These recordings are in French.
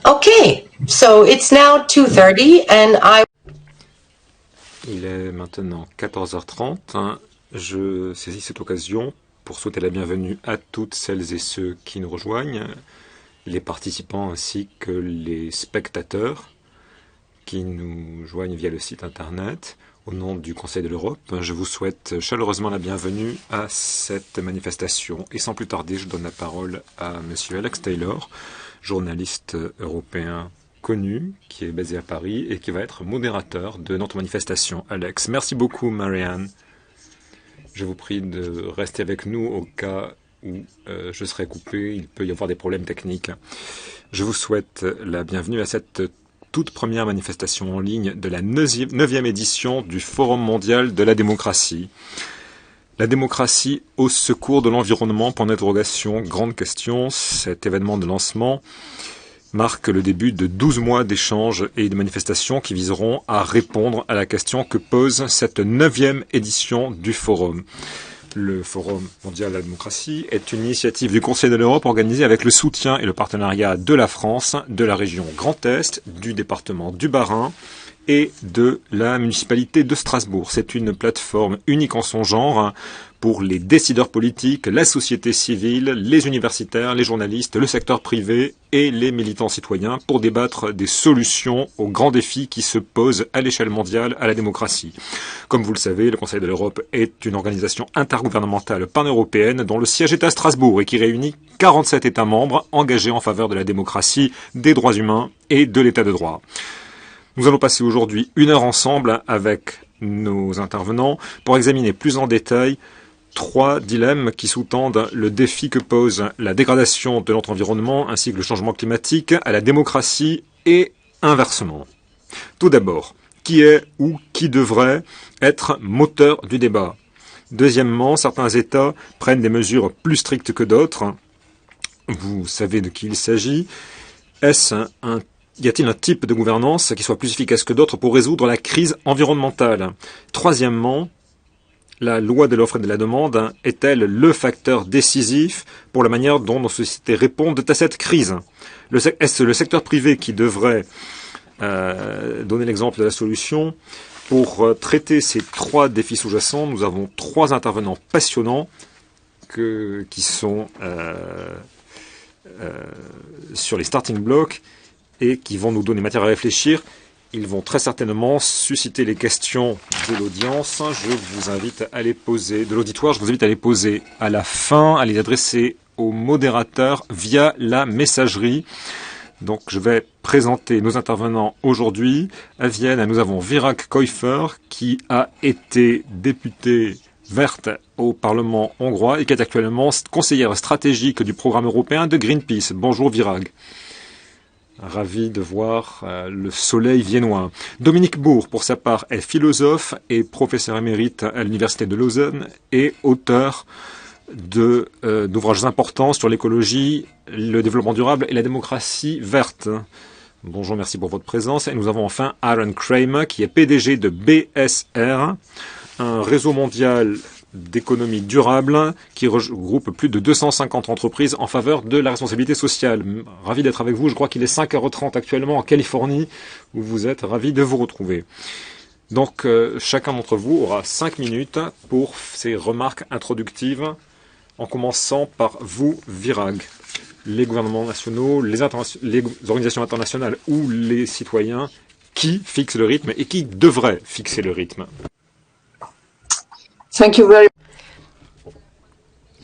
Okay, so it's now 2:30 and Il est maintenant 14h30. Je saisis cette occasion pour souhaiter la bienvenue à toutes celles et ceux qui nous rejoignent, les participants ainsi que les spectateurs qui nous joignent via le site internet. Au nom du Conseil de l'Europe, je vous souhaite chaleureusement la bienvenue à cette manifestation. Et sans plus tarder, je donne la parole à Monsieur Alex Taylor, journaliste européen connu, qui est basé à Paris et qui va être modérateur de notre manifestation. Alex, merci beaucoup, Marianne. Je vous prie de rester avec nous au cas où je serai coupé. Il peut y avoir des problèmes techniques. Je vous souhaite la bienvenue à cette toute première manifestation en ligne de la 9e édition du Forum mondial de la démocratie. La démocratie au secours de l'environnement, point d'interrogation, grande question. Cet événement de lancement marque le début de 12 mois d'échanges et de manifestations qui viseront à répondre à la question que pose cette 9e édition du Forum. Le Forum mondial de la démocratie est une initiative du Conseil de l'Europe organisée avec le soutien et le partenariat de la France, de la région Grand Est, du département du Bas-Rhin et de la municipalité de Strasbourg. C'est une plateforme unique en son genre pour les décideurs politiques, la société civile, les universitaires, les journalistes, le secteur privé et les militants citoyens pour débattre des solutions aux grands défis qui se posent à l'échelle mondiale à la démocratie. Comme vous le savez, le Conseil de l'Europe est une organisation intergouvernementale pan-européenne dont le siège est à Strasbourg et qui réunit 47 États membres engagés en faveur de la démocratie, des droits humains et de l'état de droit. Nous allons passer aujourd'hui 1 heure ensemble avec nos intervenants pour examiner plus en détail 3 dilemmes qui sous-tendent le défi que pose la dégradation de notre environnement ainsi que le changement climatique à la démocratie et inversement. Tout d'abord, qui est ou qui devrait être moteur du débat? Deuxièmement, certains États prennent des mesures plus strictes que d'autres. Vous savez de qui il s'agit. Y a-t-il un type de gouvernance qui soit plus efficace que d'autres pour résoudre la crise environnementale? Troisièmement, la loi de l'offre et de la demande est-elle le facteur décisif pour la manière dont nos sociétés répondent à cette crise? Est-ce le secteur privé qui devrait donner l'exemple de la solution? Pour traiter ces 3 défis sous-jacents, nous avons 3 intervenants passionnants qui sont sur les starting blocks et qui vont nous donner matière à réfléchir. Ils vont très certainement susciter les questions de l'audience. Je vous invite à les poser, de l'auditoire, je vous invite à les poser à la fin, à les adresser au modérateur via la messagerie. Donc je vais présenter nos intervenants aujourd'hui. À Vienne, nous avons Virag Käufer, qui a été députée verte au Parlement hongrois et qui est actuellement conseillère stratégique du programme européen de Greenpeace. Bonjour Virag. Ravi de voir le soleil viennois. Dominique Bourg, pour sa part, est philosophe et professeur émérite à l'Université de Lausanne et auteur d'ouvrages importants sur l'écologie, le développement durable et la démocratie verte. Bonjour, merci pour votre présence. Et nous avons enfin Aaron Kramer, qui est PDG de BSR, un réseau mondial d'économie durable qui regroupe plus de 250 entreprises en faveur de la responsabilité sociale. Ravi d'être avec vous. Je crois qu'il est 5h30 actuellement en Californie où vous êtes. Ravi de vous retrouver. Donc, chacun d'entre vous aura 5 minutes pour ses remarques introductives, en commençant par vous, Virag. Les gouvernements nationaux, les organisations internationales ou les citoyens, qui fixent le rythme et qui devraient fixer le rythme? thank you very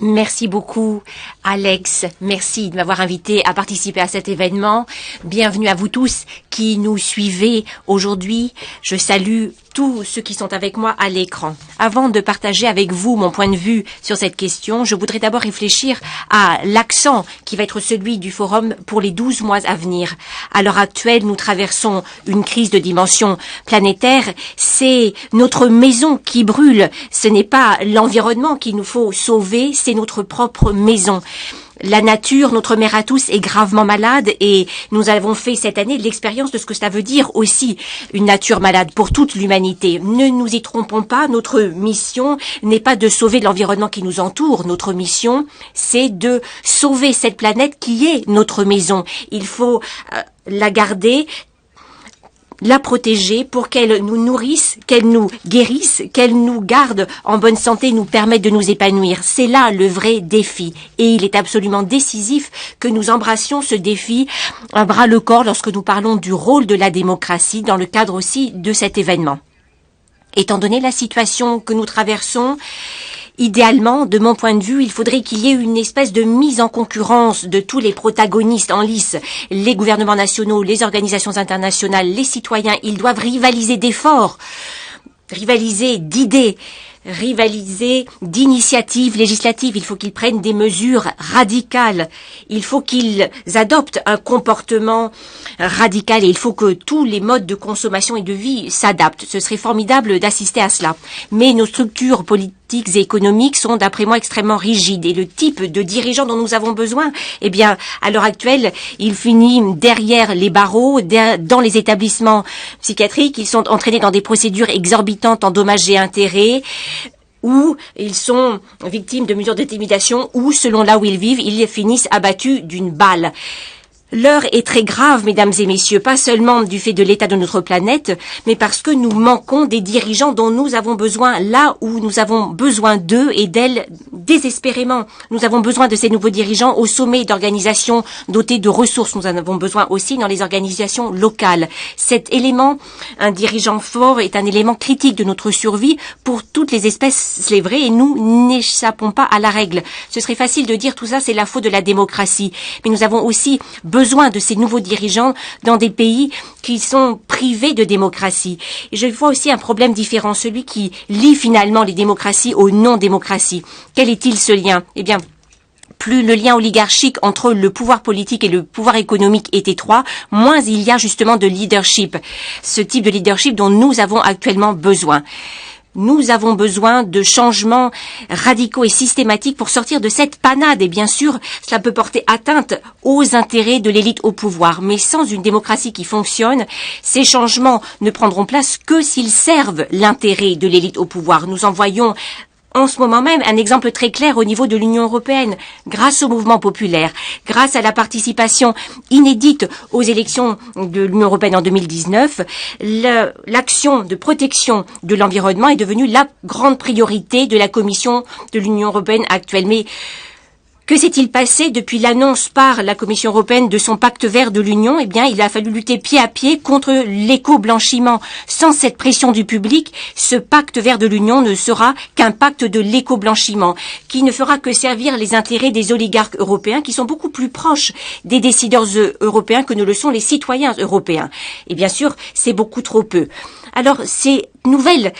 Merci beaucoup, Alex. Merci de m'avoir invité à participer à cet événement. Bienvenue à vous tous qui nous suivez aujourd'hui. Je salue tous ceux qui sont avec moi à l'écran. Avant de partager avec vous mon point de vue sur cette question, je voudrais d'abord réfléchir à l'accent qui va être celui du forum pour les 12 mois à venir. À l'heure actuelle, nous traversons une crise de dimension planétaire. C'est notre maison qui brûle. Ce n'est pas l'environnement qu'il nous faut sauver, c'est notre propre maison. La nature, notre mère à tous, est gravement malade et nous avons fait cette année l'expérience de ce que cela veut dire aussi, une nature malade pour toute l'humanité. Ne nous y trompons pas, notre mission n'est pas de sauver l'environnement qui nous entoure. Notre mission, c'est de sauver cette planète qui est notre maison. Il faut la garder, la protéger pour qu'elle nous nourrisse, qu'elle nous guérisse, qu'elle nous garde en bonne santé, nous permette de nous épanouir. C'est là le vrai défi. Et il est absolument décisif que nous embrassions ce défi à bras le corps lorsque nous parlons du rôle de la démocratie dans le cadre aussi de cet événement. Étant donné la situation que nous traversons, idéalement, de mon point de vue, il faudrait qu'il y ait une espèce de mise en concurrence de tous les protagonistes en lice. Les gouvernements nationaux, les organisations internationales, les citoyens, ils doivent rivaliser d'efforts, rivaliser d'idées, rivaliser d'initiatives législatives. Il faut qu'ils prennent des mesures radicales. Il faut qu'ils adoptent un comportement radical et il faut que tous les modes de consommation et de vie s'adaptent. Ce serait formidable d'assister à cela. Mais nos structures politiques et économiques sont, d'après moi, extrêmement rigides. Et le type de dirigeants dont nous avons besoin, eh bien, à l'heure actuelle, il finit derrière les barreaux, dans les établissements psychiatriques. Ils sont entraînés dans des procédures exorbitantes en dommages et intérêts, ou ils sont victimes de mesures d'intimidation, ou, selon là où ils vivent, ils finissent abattus d'une balle. L'heure est très grave, mesdames et messieurs, pas seulement du fait de l'état de notre planète, mais parce que nous manquons des dirigeants dont nous avons besoin là où nous avons besoin d'eux et d'elles désespérément. Nous avons besoin de ces nouveaux dirigeants au sommet d'organisations dotées de ressources. Nous en avons besoin aussi dans les organisations locales. Cet élément, un dirigeant fort, est un élément critique de notre survie pour toutes les espèces, c'est vrai, et nous n'échappons pas à la règle. Ce serait facile de dire tout ça, c'est la faute de la démocratie. Mais nous avons aussi besoin de ces nouveaux dirigeants dans des pays qui sont privés de démocratie. Et je vois aussi un problème différent, celui qui lie finalement les démocraties aux non-démocraties. Quel est-il ce lien? Eh bien, plus le lien oligarchique entre le pouvoir politique et le pouvoir économique est étroit, moins il y a justement de leadership. Ce type de leadership dont nous avons actuellement besoin. Nous avons besoin de changements radicaux et systématiques pour sortir de cette panade. Et bien sûr, cela peut porter atteinte aux intérêts de l'élite au pouvoir. Mais sans une démocratie qui fonctionne, ces changements ne prendront place que s'ils servent l'intérêt de l'élite au pouvoir. Nous en voyons en ce moment même un exemple très clair au niveau de l'Union européenne. Grâce au mouvement populaire, grâce à la participation inédite aux élections de l'Union européenne en 2019, l'action de protection de l'environnement est devenue la grande priorité de la Commission de l'Union européenne actuelle. Mais que s'est-il passé depuis l'annonce par la Commission européenne de son pacte vert de l'Union? Eh bien, il a fallu lutter pied à pied contre l'éco-blanchiment. Sans cette pression du public, ce pacte vert de l'Union ne sera qu'un pacte de l'éco-blanchiment, qui ne fera que servir les intérêts des oligarques européens, qui sont beaucoup plus proches des décideurs européens que ne le sont les citoyens européens. Et bien sûr, c'est beaucoup trop peu. Alors, ces nouvelles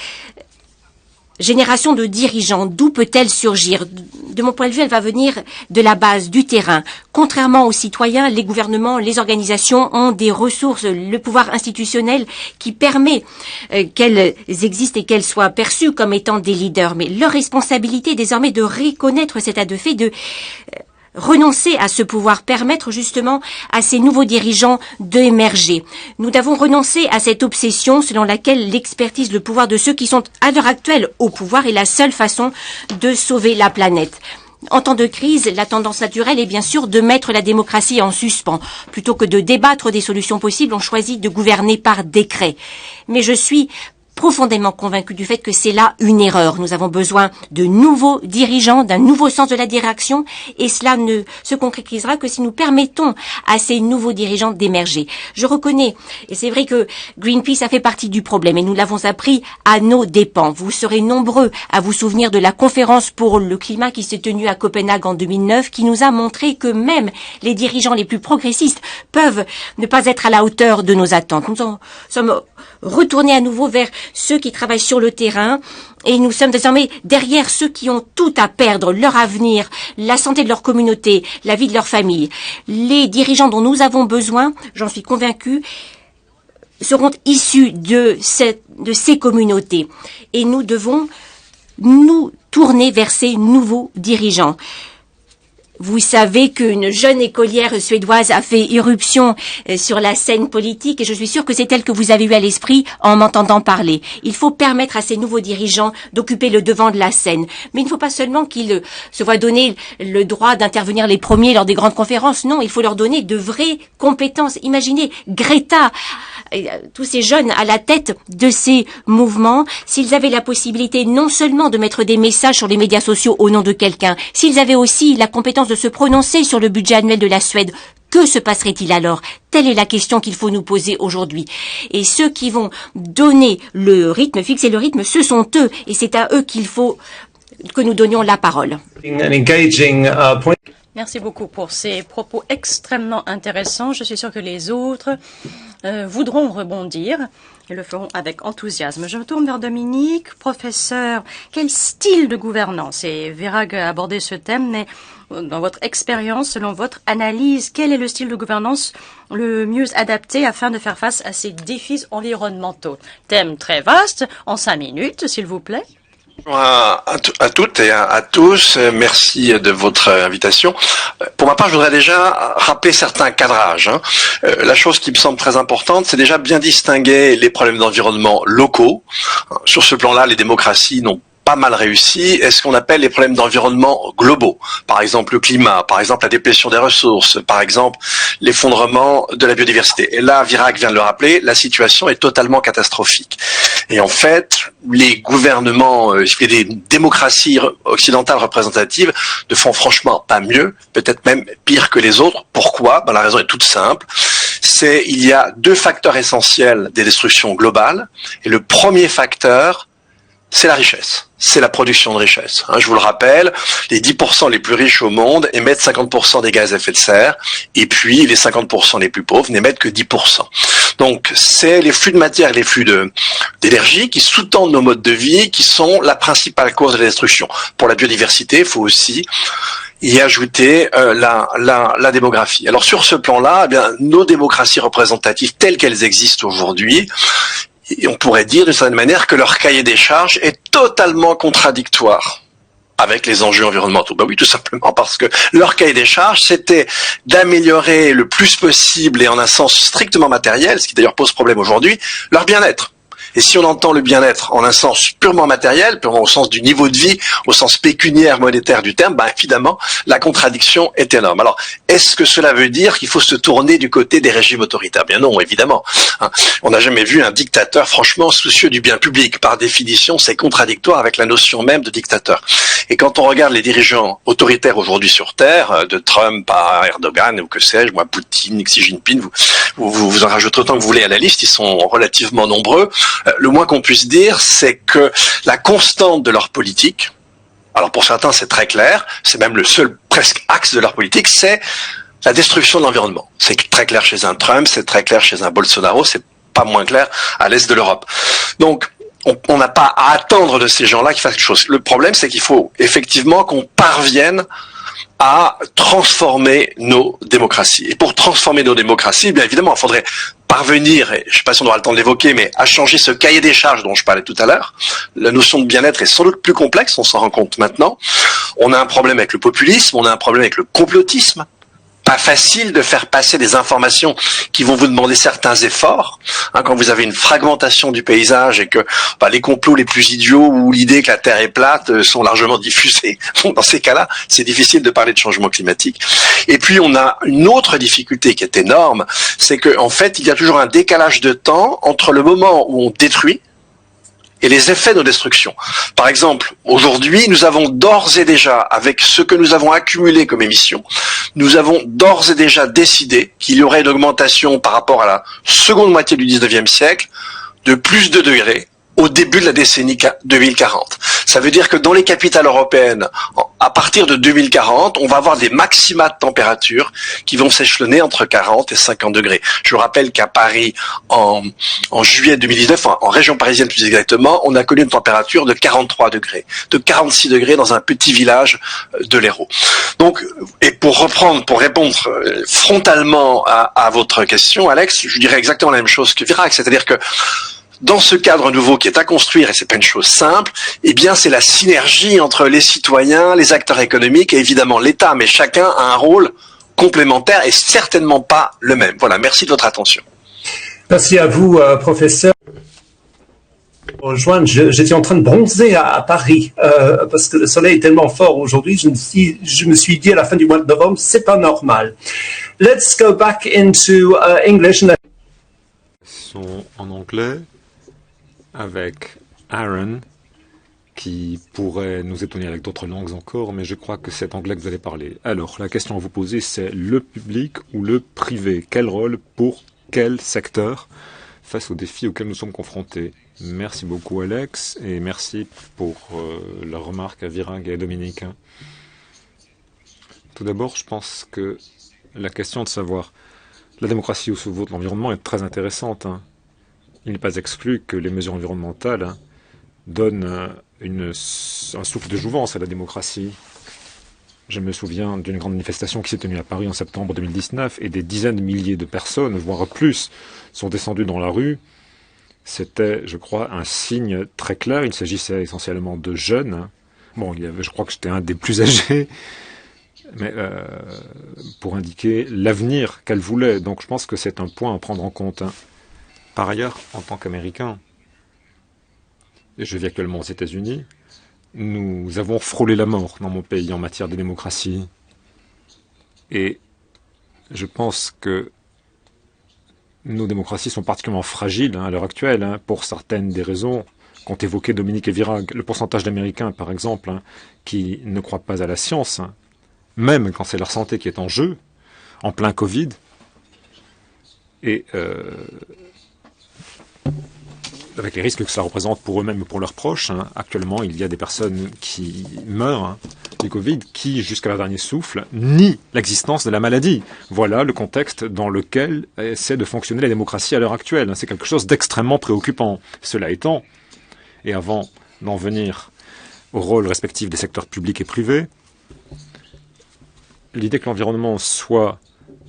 génération de dirigeants, d'où peut-elle surgir? De mon point de vue, elle va venir de la base, du terrain. Contrairement aux citoyens, les gouvernements, les organisations ont des ressources, le pouvoir institutionnel qui permet qu'elles existent et qu'elles soient perçues comme étant des leaders. Mais leur responsabilité est désormais de reconnaître cet état de fait, de renoncer à ce pouvoir, permettre justement à ces nouveaux dirigeants d'émerger. Nous devons renoncer à cette obsession selon laquelle l'expertise, le pouvoir de ceux qui sont à l'heure actuelle au pouvoir est la seule façon de sauver la planète. En temps de crise, la tendance naturelle est bien sûr de mettre la démocratie en suspens. Plutôt que de débattre des solutions possibles, on choisit de gouverner par décret. Mais je suis profondément convaincu du fait que c'est là une erreur. Nous avons besoin de nouveaux dirigeants, d'un nouveau sens de la direction, et cela ne se concrétisera que si nous permettons à ces nouveaux dirigeants d'émerger. Je reconnais, et c'est vrai que Greenpeace a fait partie du problème, et nous l'avons appris à nos dépens. Vous serez nombreux à vous souvenir de la conférence pour le climat qui s'est tenue à Copenhague en 2009, qui nous a montré que même les dirigeants les plus progressistes peuvent ne pas être à la hauteur de nos attentes. Nous sommes retournés à nouveau vers ceux qui travaillent sur le terrain, et nous sommes désormais derrière ceux qui ont tout à perdre, leur avenir, la santé de leur communauté, la vie de leur famille. Les dirigeants dont nous avons besoin, j'en suis convaincue, seront issus de ces communautés. Et nous devons nous tourner vers ces nouveaux dirigeants. Vous savez qu'une jeune écolière suédoise a fait irruption sur la scène politique et je suis sûre que c'est elle que vous avez eu à l'esprit en m'entendant parler. Il faut permettre à ces nouveaux dirigeants d'occuper le devant de la scène. Mais il ne faut pas seulement qu'ils se voient donner le droit d'intervenir les premiers lors des grandes conférences. Non, il faut leur donner de vraies compétences. Imaginez Greta, tous ces jeunes à la tête de ces mouvements, s'ils avaient la possibilité non seulement de mettre des messages sur les médias sociaux au nom de quelqu'un, s'ils avaient aussi la compétence de se prononcer sur le budget annuel de la Suède, que se passerait-il alors? Telle est la question qu'il faut nous poser aujourd'hui. Et ceux qui vont donner le rythme, fixer le rythme, ce sont eux. Et c'est à eux qu'il faut que nous donnions la parole. Merci beaucoup pour ces propos extrêmement intéressants. Je suis sûre que les autres voudront rebondir et le feront avec enthousiasme. Je me tourne vers Dominique. Professeur, quel style de gouvernance? Et Virag a abordé ce thème, mais dans votre expérience, selon votre analyse, quel est le style de gouvernance le mieux adapté afin de faire face à ces défis environnementaux? Thème très vaste, en 5 minutes, s'il vous plaît. À toutes et à tous, merci de votre invitation. Pour ma part, je voudrais déjà rappeler certains cadrages. La chose qui me semble très importante, c'est déjà bien distinguer les problèmes d'environnement locaux. Sur ce plan-là, les démocraties n'ont pas mal réussi, est ce qu'on appelle les problèmes d'environnement globaux. Par exemple, le climat, par exemple, la déplétion des ressources, par exemple, l'effondrement de la biodiversité. Et là, Virag vient de le rappeler, la situation est totalement catastrophique. Et en fait, les gouvernements, les démocraties occidentales représentatives ne font franchement pas mieux, peut-être même pire que les autres. Pourquoi? La raison est toute simple. Il y a 2 facteurs essentiels des destructions globales. Et le premier facteur, c'est la richesse, c'est la production de richesse. Je vous le rappelle, les 10% les plus riches au monde émettent 50% des gaz à effet de serre, et puis les 50% les plus pauvres n'émettent que 10%. Donc c'est les flux de matière et les flux d'énergie qui sous-tendent nos modes de vie qui sont la principale cause de la destruction. Pour la biodiversité, il faut aussi y ajouter la démographie. Alors sur ce plan-là, nos démocraties représentatives telles qu'elles existent aujourd'hui, et on pourrait dire d'une certaine manière que leur cahier des charges est totalement contradictoire avec les enjeux environnementaux. Oui, tout simplement parce que leur cahier des charges, c'était d'améliorer le plus possible et en un sens strictement matériel, ce qui d'ailleurs pose problème aujourd'hui, leur bien-être. Et si on entend le bien-être en un sens purement matériel, purement au sens du niveau de vie, au sens pécuniaire, monétaire du terme, évidemment, la contradiction est énorme. Alors, est-ce que cela veut dire qu'il faut se tourner du côté des régimes autoritaires? Bien non, évidemment. On n'a jamais vu un dictateur franchement soucieux du bien public. Par définition, c'est contradictoire avec la notion même de dictateur. Et quand on regarde les dirigeants autoritaires aujourd'hui sur Terre, de Trump à Erdogan, ou que sais-je, moi, Poutine, Xi Jinping, vous en rajoutez autant que vous voulez à la liste, ils sont relativement nombreux. Le moins qu'on puisse dire, c'est que la constante de leur politique, alors pour certains c'est très clair, c'est même le seul presque axe de leur politique, c'est la destruction de l'environnement. C'est très clair chez un Trump, c'est très clair chez un Bolsonaro, c'est pas moins clair à l'est de l'Europe. Donc on n'a pas à attendre de ces gens-là qu'ils fassent quelque chose. Le problème, c'est qu'il faut effectivement qu'on parvienne à transformer nos démocraties. Et pour transformer nos démocraties, bien évidemment, il faudrait parvenir, et je ne sais pas si on aura le temps de l'évoquer, mais à changer ce cahier des charges dont je parlais tout à l'heure. La notion de bien-être est sans doute plus complexe, on s'en rend compte maintenant. On a un problème avec le populisme, on a un problème avec le complotisme. Pas facile de faire passer des informations qui vont vous demander certains efforts. Quand vous avez une fragmentation du paysage et que les complots les plus idiots ou l'idée que la Terre est plate sont largement diffusés, dans ces cas-là, c'est difficile de parler de changement climatique. Et puis on a une autre difficulté qui est énorme, c'est qu'en fait, il y a toujours un décalage de temps entre le moment où on détruit et les effets de nos destructions. Par exemple, aujourd'hui, nous avons d'ores et déjà, avec ce que nous avons accumulé comme émissions, nous avons d'ores et déjà décidé qu'il y aurait une augmentation par rapport à la seconde moitié du 19e siècle de plus de degrés au début de la décennie 2040. Ça veut dire que dans les capitales européennes, à partir de 2040, on va avoir des maxima de température qui vont s'échelonner entre 40 et 50 degrés. Je rappelle qu'à Paris, en juillet 2019, en région parisienne plus exactement, on a connu une température de 43 degrés, de 46 degrés dans un petit village de l'Hérault. Donc, et pour répondre frontalement à votre question, Alex, je dirais exactement la même chose que Virag, c'est-à-dire que dans ce cadre nouveau qui est à construire, et c'est pas une chose simple, eh bien c'est la synergie entre les citoyens, les acteurs économiques et évidemment l'État, mais chacun a un rôle complémentaire et certainement pas le même. Voilà, merci de votre attention. Merci à vous, professeur. Rejoindre, j'étais en train de bronzer à Paris parce que le soleil est tellement fort aujourd'hui. Je me suis dit à la fin du mois de novembre, c'est pas normal. Let's go back into English. Sont en anglais avec Aaron qui pourrait nous étonner avec d'autres langues encore, mais je crois que c'est anglais que vous allez parler. Alors, la question à vous poser, c'est le public ou le privé? Quel rôle pour quel secteur face aux défis auxquels nous sommes confrontés? Merci beaucoup Alex, et merci pour la remarque à Virang et à Dominique. Tout d'abord, je pense que la question de savoir la démocratie ou sous l'environnement est très intéressante. Il n'est pas exclu que les mesures environnementales donnent un souffle de jouvence à la démocratie. Je me souviens d'une grande manifestation qui s'est tenue à Paris en septembre 2019 et des dizaines de milliers de personnes, voire plus, sont descendues dans la rue. C'était, je crois, un signe très clair. Il s'agissait essentiellement de jeunes. Bon, je crois que j'étais un des plus âgés, mais pour indiquer l'avenir qu'elle voulait. Donc je pense que c'est un point à prendre en compte. Par ailleurs, en tant qu'Américain, je vis actuellement aux États-Unis, nous avons frôlé la mort dans mon pays en matière de démocratie. Et je pense que nos démocraties sont particulièrement fragiles à l'heure actuelle, pour certaines des raisons qu'ont évoquées Dominique et Virag. Le pourcentage d'Américains, par exemple, qui ne croient pas à la science, même quand c'est leur santé qui est en jeu, en plein Covid, et avec les risques que cela représente pour eux-mêmes et pour leurs proches. Actuellement, il y a des personnes qui meurent du Covid qui, jusqu'à leur dernier souffle, nient l'existence de la maladie. Voilà le contexte dans lequel essaie de fonctionner la démocratie à l'heure actuelle. C'est quelque chose d'extrêmement préoccupant. Cela étant, et avant d'en venir au rôle respectif des secteurs publics et privés, l'idée que l'environnement soit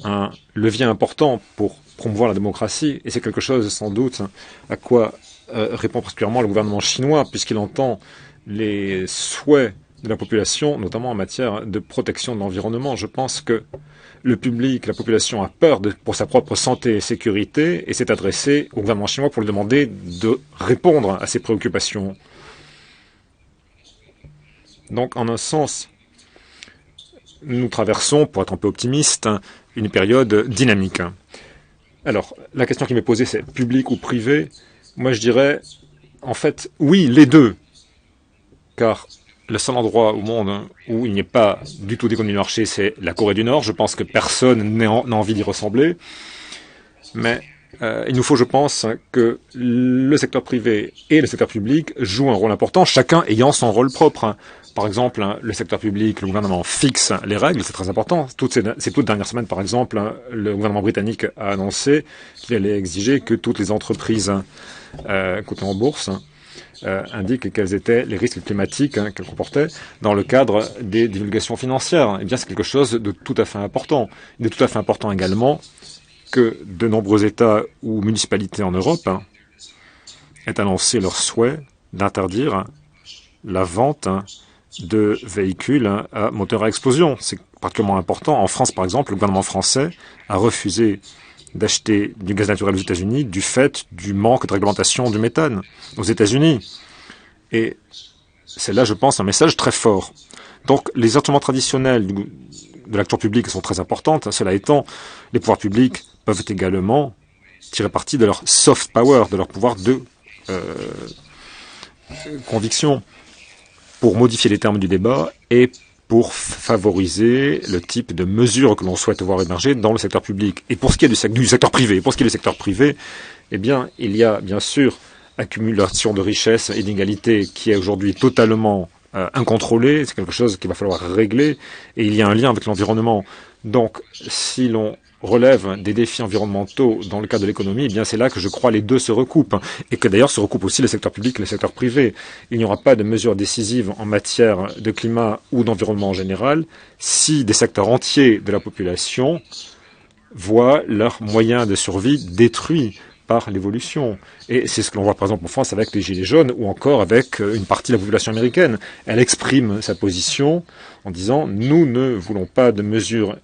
un levier important pour promouvoir la démocratie, et c'est quelque chose sans doute à quoi répond particulièrement le gouvernement chinois, puisqu'il entend les souhaits de la population, notamment en matière de protection de l'environnement. Je pense que le public, la population a peur pour sa propre santé et sécurité, et s'est adressé au gouvernement chinois pour lui demander de répondre à ses préoccupations. Donc, en un sens, nous traversons, pour être un peu optimiste, une période dynamique. Alors, la question qui m'est posée, c'est public ou privé? Moi, je dirais, en fait, oui, les deux. Car le seul endroit au monde où il n'y ait pas du tout d'économie de marché, c'est la Corée du Nord. Je pense que personne n'a envie d'y ressembler. Mais il nous faut, je pense, que le secteur privé et le secteur public jouent un rôle important, chacun ayant son rôle propre. Par exemple, le secteur public, le gouvernement fixe les règles, c'est très important. Ces toutes dernières semaines, par exemple, le gouvernement britannique a annoncé qu'il allait exiger que toutes les entreprises cotées en bourse indiquent quels étaient les risques climatiques qu'elles comportaient dans le cadre des divulgations financières. Eh bien, c'est quelque chose de tout à fait important. Il est tout à fait important également que de nombreux États ou municipalités en Europe aient annoncé leur souhait d'interdire la vente de véhicules à moteur à explosion. C'est particulièrement important. En France, par exemple, le gouvernement français a refusé d'acheter du gaz naturel aux États-Unis du fait du manque de réglementation du méthane aux États-Unis. Et c'est là, je pense, un message très fort. Donc, les instruments traditionnels de l'action publique sont très importants. Cela étant, les pouvoirs publics peuvent également tirer parti de leur soft power, de leur pouvoir de conviction, pour modifier les termes du débat et pour favoriser le type de mesures que l'on souhaite voir émerger dans le secteur public. Et pour ce qui est du secteur privé, eh bien, il y a bien sûr accumulation de richesses et d'inégalités qui est aujourd'hui totalement incontrôlée. C'est quelque chose qu'il va falloir régler. Et il y a un lien avec l'environnement. Donc, si l'on relève des défis environnementaux dans le cadre de l'économie, eh bien c'est là que je crois les deux se recoupent, et que d'ailleurs se recoupent aussi le secteur public et le secteur privé. Il n'y aura pas de mesures décisives en matière de climat ou d'environnement en général si des secteurs entiers de la population voient leurs moyens de survie détruits par l'évolution. Et c'est ce que l'on voit par exemple en France avec les Gilets jaunes ou encore avec une partie de la population américaine. Elle exprime sa position en disant « Nous ne voulons pas de mesures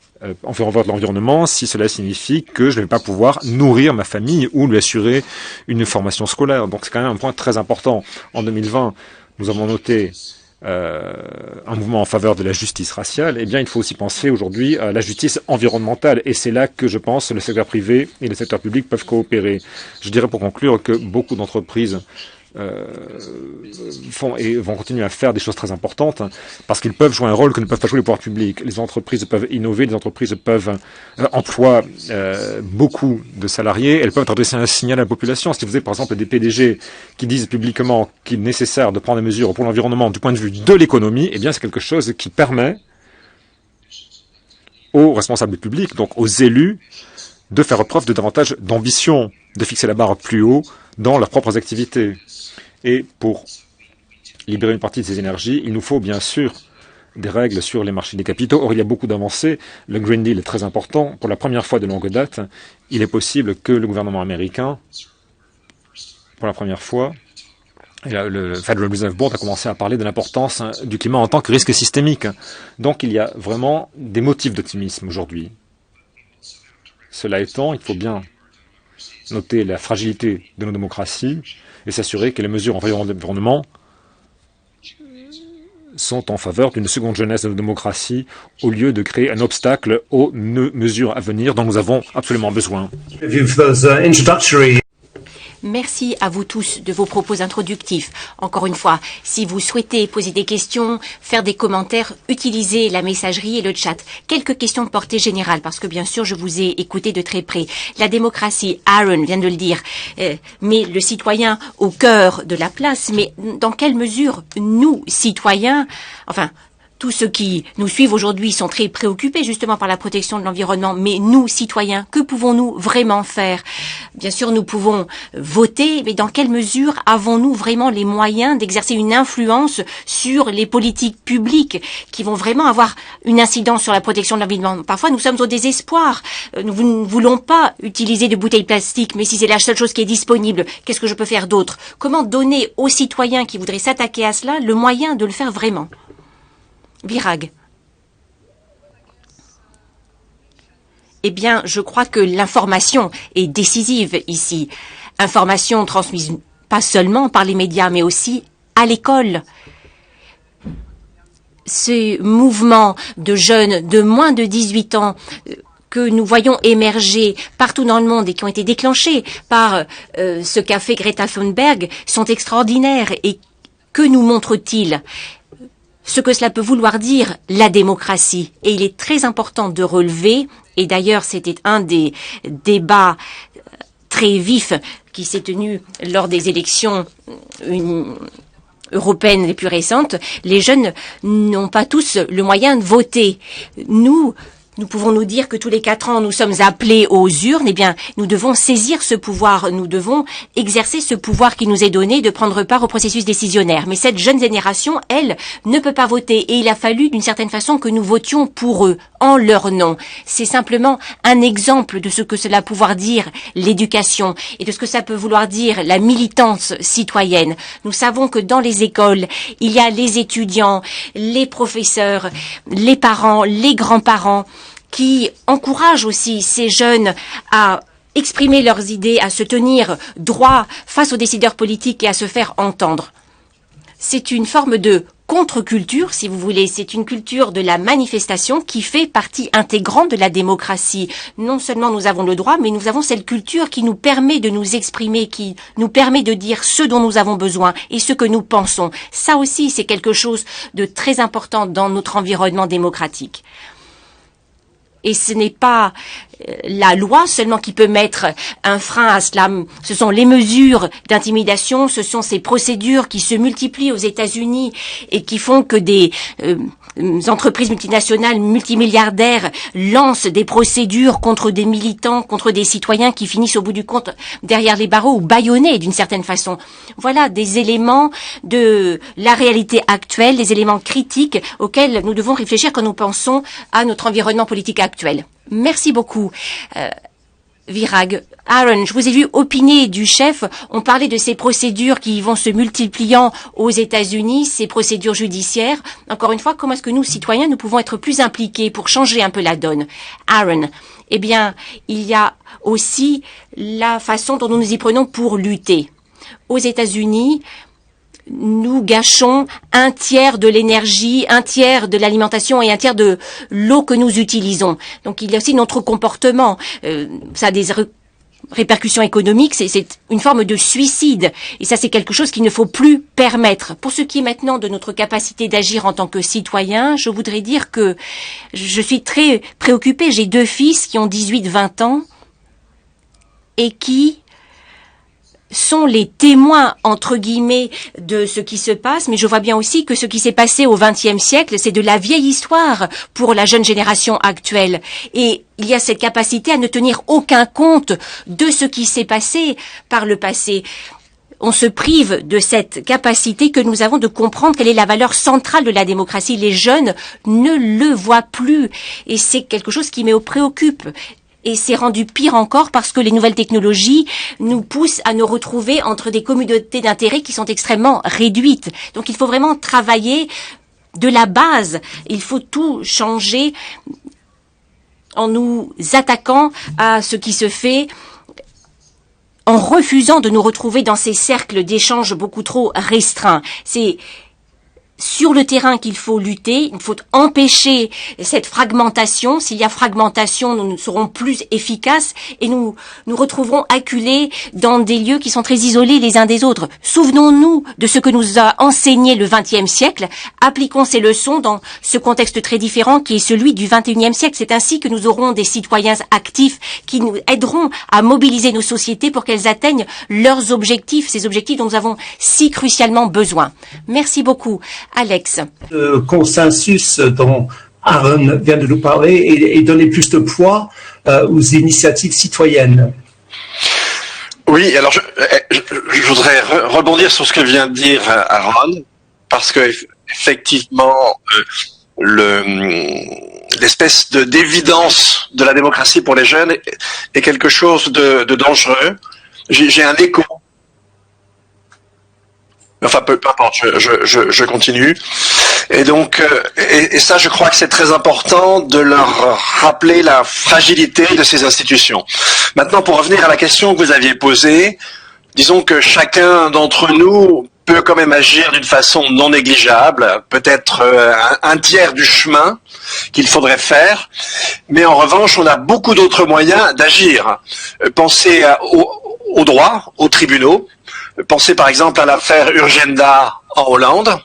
en faveur de l'environnement si cela signifie que je ne vais pas pouvoir nourrir ma famille ou lui assurer une formation scolaire. » Donc c'est quand même un point très important. En 2020, nous avons noté un mouvement en faveur de la justice raciale. Eh bien, il faut aussi penser aujourd'hui à la justice environnementale. Et c'est là que je pense le secteur privé et le secteur public peuvent coopérer. Je dirais pour conclure que beaucoup d'entreprises font et vont continuer à faire des choses très importantes parce qu'ils peuvent jouer un rôle que ne peuvent pas jouer les pouvoirs publics. Les entreprises peuvent innover, les entreprises peuvent employer beaucoup de salariés, elles peuvent adresser un signal à la population. Si vous avez par exemple des PDG qui disent publiquement qu'il est nécessaire de prendre des mesures pour l'environnement du point de vue de l'économie, eh bien c'est quelque chose qui permet aux responsables publics, donc aux élus, de faire preuve de davantage d'ambition, de fixer la barre plus haut dans leurs propres activités. Et pour libérer une partie de ces énergies, il nous faut bien sûr des règles sur les marchés des capitaux. Or, il y a beaucoup d'avancées. Le Green Deal est très important. Pour la première fois de longue date, il est possible que le gouvernement américain, pour la première fois, et le Federal Reserve Board a commencé à parler de l'importance du climat en tant que risque systémique. Donc, il y a vraiment des motifs d'optimisme aujourd'hui. Cela étant, il faut bien noter la fragilité de nos démocraties et s'assurer que les mesures en faveur de l'environnement sont en faveur d'une seconde jeunesse de nos démocraties au lieu de créer un obstacle aux mesures à venir dont nous avons absolument besoin. Merci à vous tous de vos propos introductifs. Encore une fois, si vous souhaitez poser des questions, faire des commentaires, utilisez la messagerie et le chat. Quelques questions de portée générale, parce que bien sûr, je vous ai écouté de très près. La démocratie, Aaron vient de le dire, met le citoyen au cœur de la place, mais dans quelle mesure nous, citoyens, enfin, tous ceux qui nous suivent aujourd'hui sont très préoccupés justement par la protection de l'environnement, mais nous, citoyens, que pouvons-nous vraiment faire? Bien sûr, nous pouvons voter, mais dans quelle mesure avons-nous vraiment les moyens d'exercer une influence sur les politiques publiques qui vont vraiment avoir une incidence sur la protection de l'environnement? Parfois, nous sommes au désespoir. Nous ne voulons pas utiliser de bouteilles plastiques, mais si c'est la seule chose qui est disponible, qu'est-ce que je peux faire d'autre? Comment donner aux citoyens qui voudraient s'attaquer à cela le moyen de le faire vraiment? Virag. Eh bien, je crois que l'information est décisive ici. Information transmise pas seulement par les médias, mais aussi à l'école. Ces mouvements de jeunes de moins de 18 ans que nous voyons émerger partout dans le monde et qui ont été déclenchés par ce qu'a fait Greta Thunberg sont extraordinaires. Et que nous montrent-ils ? Ce que cela peut vouloir dire, la démocratie. Et il est très important de relever, et d'ailleurs c'était un des débats très vifs qui s'est tenu lors des élections européennes les plus récentes, les jeunes n'ont pas tous le moyen de voter. Nous pouvons nous dire que tous les 4 ans, nous sommes appelés aux urnes. Eh bien, nous devons saisir ce pouvoir. Nous devons exercer ce pouvoir qui nous est donné de prendre part au processus décisionnaire. Mais cette jeune génération, elle, ne peut pas voter. Et il a fallu, d'une certaine façon, que nous votions pour eux, en leur nom. C'est simplement un exemple de ce que cela peut vouloir dire l'éducation et de ce que ça peut vouloir dire la militance citoyenne. Nous savons que dans les écoles, il y a les étudiants, les professeurs, les parents, les grands-parents, qui encouragent aussi ces jeunes à exprimer leurs idées, à se tenir droit face aux décideurs politiques et à se faire entendre. C'est une forme de contre-culture, si vous voulez. C'est une culture de la manifestation qui fait partie intégrante de la démocratie. Non seulement nous avons le droit, mais nous avons cette culture qui nous permet de nous exprimer, qui nous permet de dire ce dont nous avons besoin et ce que nous pensons. Ça aussi, c'est quelque chose de très important dans notre environnement démocratique. Et ce n'est pas la loi seulement qui peut mettre un frein à cela. Ce sont les mesures d'intimidation, ce sont ces procédures qui se multiplient aux États-Unis et qui font que des entreprises multinationales multimilliardaires lancent des procédures contre des militants, contre des citoyens qui finissent au bout du compte derrière les barreaux ou bâillonnés d'une certaine façon. Voilà des éléments de la réalité actuelle, des éléments critiques auxquels nous devons réfléchir quand nous pensons à notre environnement politique actuel. Merci beaucoup. Virag. Aaron, je vous ai vu opiner du chef. On parlait de ces procédures qui vont se multipliant aux États-Unis, ces procédures judiciaires. Encore une fois, comment est-ce que nous, citoyens, nous pouvons être plus impliqués pour changer un peu la donne? Aaron, eh bien, il y a aussi la façon dont nous nous y prenons pour lutter. Aux États-Unis, nous gâchons un tiers de l'énergie, un tiers de l'alimentation et un tiers de l'eau que nous utilisons. Donc il y a aussi notre comportement. Ça a des répercussions économiques, c'est une forme de suicide. Et ça, c'est quelque chose qu'il ne faut plus permettre. Pour ce qui est maintenant de notre capacité d'agir en tant que citoyen, je voudrais dire que je suis très préoccupée. J'ai 2 fils qui ont 18-20 ans et qui sont les témoins, entre guillemets, de ce qui se passe, mais je vois bien aussi que ce qui s'est passé au XXe siècle, c'est de la vieille histoire pour la jeune génération actuelle. Et il y a cette capacité à ne tenir aucun compte de ce qui s'est passé par le passé. On se prive de cette capacité que nous avons de comprendre quelle est la valeur centrale de la démocratie. Les jeunes ne le voient plus. Et c'est quelque chose qui me préoccupe. Et c'est rendu pire encore parce que les nouvelles technologies nous poussent à nous retrouver entre des communautés d'intérêt qui sont extrêmement réduites. Donc il faut vraiment travailler de la base. Il faut tout changer en nous attaquant à ce qui se fait, en refusant de nous retrouver dans ces cercles d'échanges beaucoup trop restreints. C'est sur le terrain qu'il faut lutter, il faut empêcher cette fragmentation. S'il y a fragmentation, nous serons plus efficaces et nous nous retrouverons acculés dans des lieux qui sont très isolés les uns des autres. Souvenons-nous de ce que nous a enseigné le XXe siècle. Appliquons ces leçons dans ce contexte très différent qui est celui du XXIe siècle. C'est ainsi que nous aurons des citoyens actifs qui nous aideront à mobiliser nos sociétés pour qu'elles atteignent leurs objectifs, ces objectifs dont nous avons si crucialement besoin. Merci beaucoup. Alex. Le consensus dont Aaron vient de nous parler et donner plus de poids aux initiatives citoyennes. Oui, alors je voudrais rebondir sur ce que vient de dire Aaron, parce que effectivement, l'espèce d'évidence de la démocratie pour les jeunes est quelque chose de dangereux. J'ai un écho. Enfin, peu importe, je continue. Et donc, et ça, je crois que c'est très important de leur rappeler la fragilité de ces institutions. Maintenant, pour revenir à la question que vous aviez posée, disons que chacun d'entre nous peut quand même agir d'une façon non négligeable, peut-être un tiers du chemin qu'il faudrait faire, mais en revanche, on a beaucoup d'autres moyens d'agir. Pensez au droit, aux tribunaux. Pensez par exemple à l'affaire Urgenda en Hollande,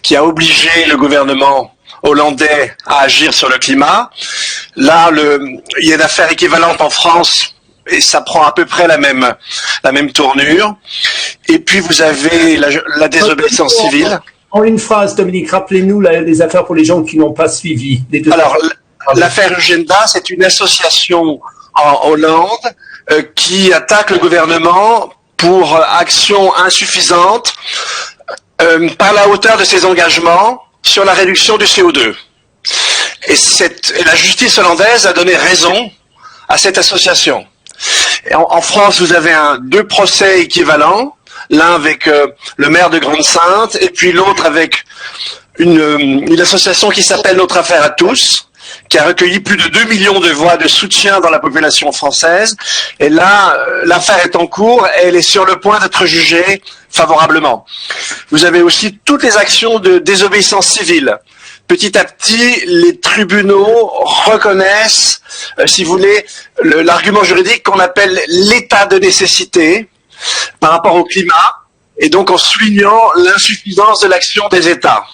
qui a obligé le gouvernement hollandais à agir sur le climat. Là, il y a une affaire équivalente en France, et ça prend à peu près la même tournure. Et puis vous avez la désobéissance civile. En une phrase, Dominique, rappelez-nous les affaires pour les gens qui n'ont pas suivi. Alors, l'affaire Urgenda, c'est une association en Hollande qui attaque le gouvernement pour actions insuffisantes par la hauteur de ses engagements sur la réduction du CO2. Et la justice hollandaise a donné raison à cette association. Et en France, vous avez 2 procès équivalents, l'un avec le maire de Grande-Synthe et puis l'autre avec une association qui s'appelle Notre Affaire à tous, qui a recueilli plus de 2 millions de voix de soutien dans la population française. Et là, l'affaire est en cours et elle est sur le point d'être jugée favorablement. Vous avez aussi toutes les actions de désobéissance civile. Petit à petit, les tribunaux reconnaissent, si vous voulez, l'argument juridique qu'on appelle l'état de nécessité par rapport au climat, et donc en soulignant l'insuffisance de l'action des États.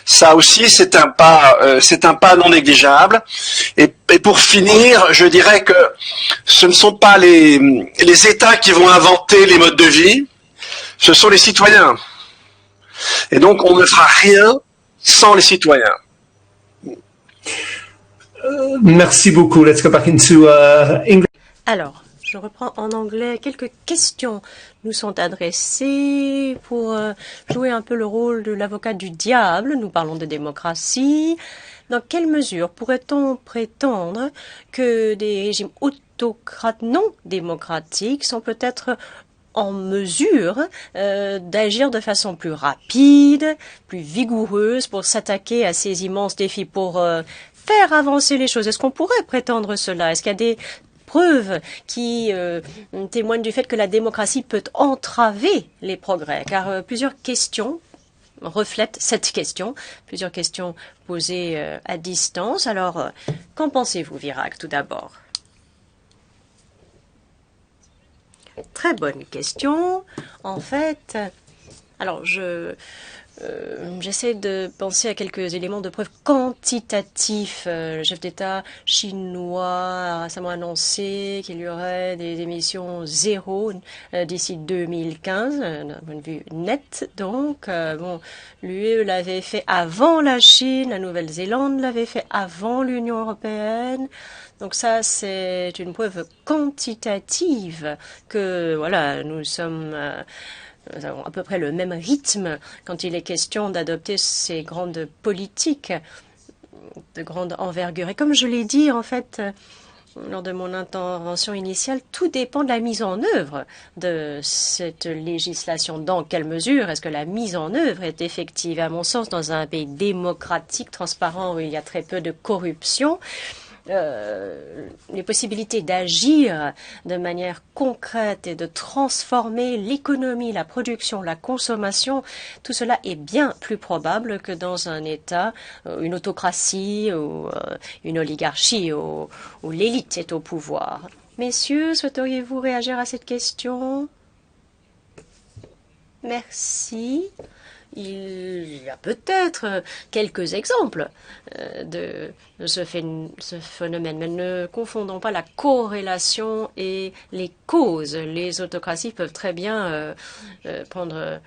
Ça aussi, c'est un pas non négligeable. Et pour finir, je dirais que ce ne sont pas les États qui vont inventer les modes de vie, ce sont les citoyens. Et donc, on ne fera rien sans les citoyens. Merci beaucoup. Let's go back into English. Alors, je reprends en anglais. Quelques questions nous sont adressées pour jouer un peu le rôle de l'avocat du diable. Nous parlons de démocratie. Dans quelle mesure pourrait-on prétendre que des régimes autocrates non démocratiques sont peut-être en mesure d'agir de façon plus rapide, plus vigoureuse pour s'attaquer à ces immenses défis, pour faire avancer les choses. Est-ce qu'on pourrait prétendre cela? Est-ce qu'il y a des preuves qui témoignent du fait que la démocratie peut entraver les progrès? Car plusieurs questions reflètent cette question, plusieurs questions posées à distance. Alors, qu'en pensez-vous, Virag, tout d'abord? Très bonne question. En fait, alors j'essaie de penser à quelques éléments de preuve quantitatifs. Le chef d'État chinois a récemment annoncé qu'il y aurait des émissions zéro d'ici 2015, d'un point de vue net. Donc, l'UE l'avait fait avant la Chine, la Nouvelle-Zélande l'avait fait avant l'Union européenne. Donc ça, c'est une preuve quantitative que, voilà, nous avons à peu près le même rythme quand il est question d'adopter ces grandes politiques de grande envergure. Et comme je l'ai dit, en fait, lors de mon intervention initiale, tout dépend de la mise en œuvre de cette législation. Dans quelle mesure est-ce que la mise en œuvre est effective? À mon sens, dans un pays démocratique, transparent, où il y a très peu de corruption, les possibilités d'agir de manière concrète et de transformer l'économie, la production, la consommation, tout cela est bien plus probable que dans un État, une autocratie ou une oligarchie où l'élite est au pouvoir. Messieurs, souhaiteriez-vous réagir à cette question? Merci. Il y a peut-être quelques exemples de ce phénomène, mais ne confondons pas la corrélation et les causes. Les autocraties peuvent très bien prendre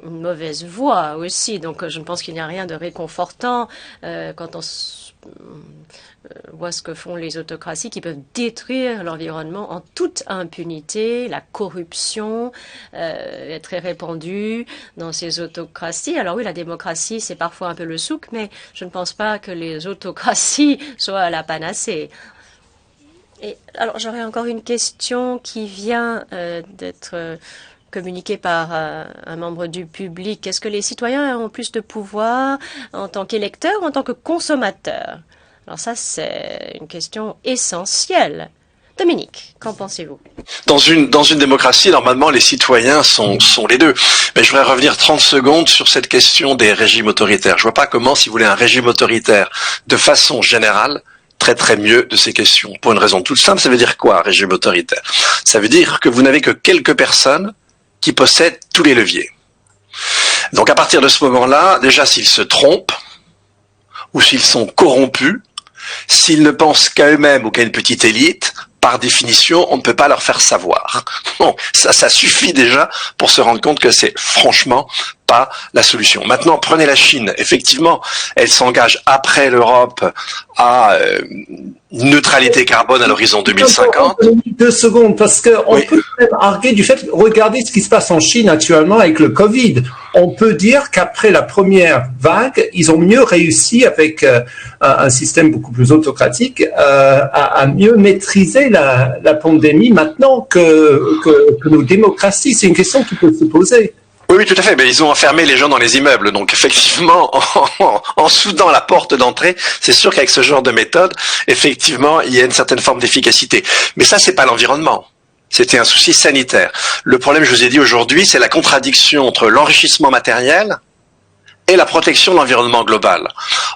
une mauvaise voie aussi, donc je ne pense qu'il n'y a rien de réconfortant quand on voit ce que font les autocraties qui peuvent détruire l'environnement en toute impunité. La corruption est très répandue dans ces autocraties. Alors oui, la démocratie, c'est parfois un peu le souk, mais je ne pense pas que les autocraties soient la panacée. Et alors, j'aurais encore une question qui vient d'être communiquée par un membre du public. Est-ce que les citoyens ont plus de pouvoir en tant qu'électeurs ou en tant que consommateurs? Alors ça, c'est une question essentielle. Dominique, qu'en pensez-vous? Dans une démocratie, normalement, les citoyens sont les deux. Mais je voudrais revenir 30 secondes sur cette question des régimes autoritaires. Je vois pas comment, si vous voulez, un régime autoritaire, de façon générale, traiterait mieux de ces questions. Pour une raison toute simple, ça veut dire quoi, un régime autoritaire? Ça veut dire que vous n'avez que quelques personnes qui possèdent tous les leviers. Donc à partir de ce moment-là, déjà s'ils se trompent, ou s'ils sont corrompus, s'ils ne pensent qu'à eux-mêmes ou qu'à une petite élite, par définition, on ne peut pas leur faire savoir. Bon, ça suffit déjà pour se rendre compte que c'est franchement pas la solution. Maintenant, prenez la Chine. Effectivement, elle s'engage après l'Europe à une neutralité carbone à l'horizon 2050. 2 secondes, parce qu'on peut même arguer du fait, regardez ce qui se passe en Chine actuellement avec le Covid. On peut dire qu'après la première vague, ils ont mieux réussi avec un système beaucoup plus autocratique à mieux maîtriser la pandémie maintenant que nos démocraties. C'est une question qui peut se poser. Oui, tout à fait. Mais ils ont enfermé les gens dans les immeubles. Donc, effectivement, en soudant la porte d'entrée, c'est sûr qu'avec ce genre de méthode, effectivement, il y a une certaine forme d'efficacité. Mais ça, c'est pas l'environnement. C'était un souci sanitaire. Le problème, je vous ai dit aujourd'hui, c'est la contradiction entre l'enrichissement matériel et la protection de l'environnement global.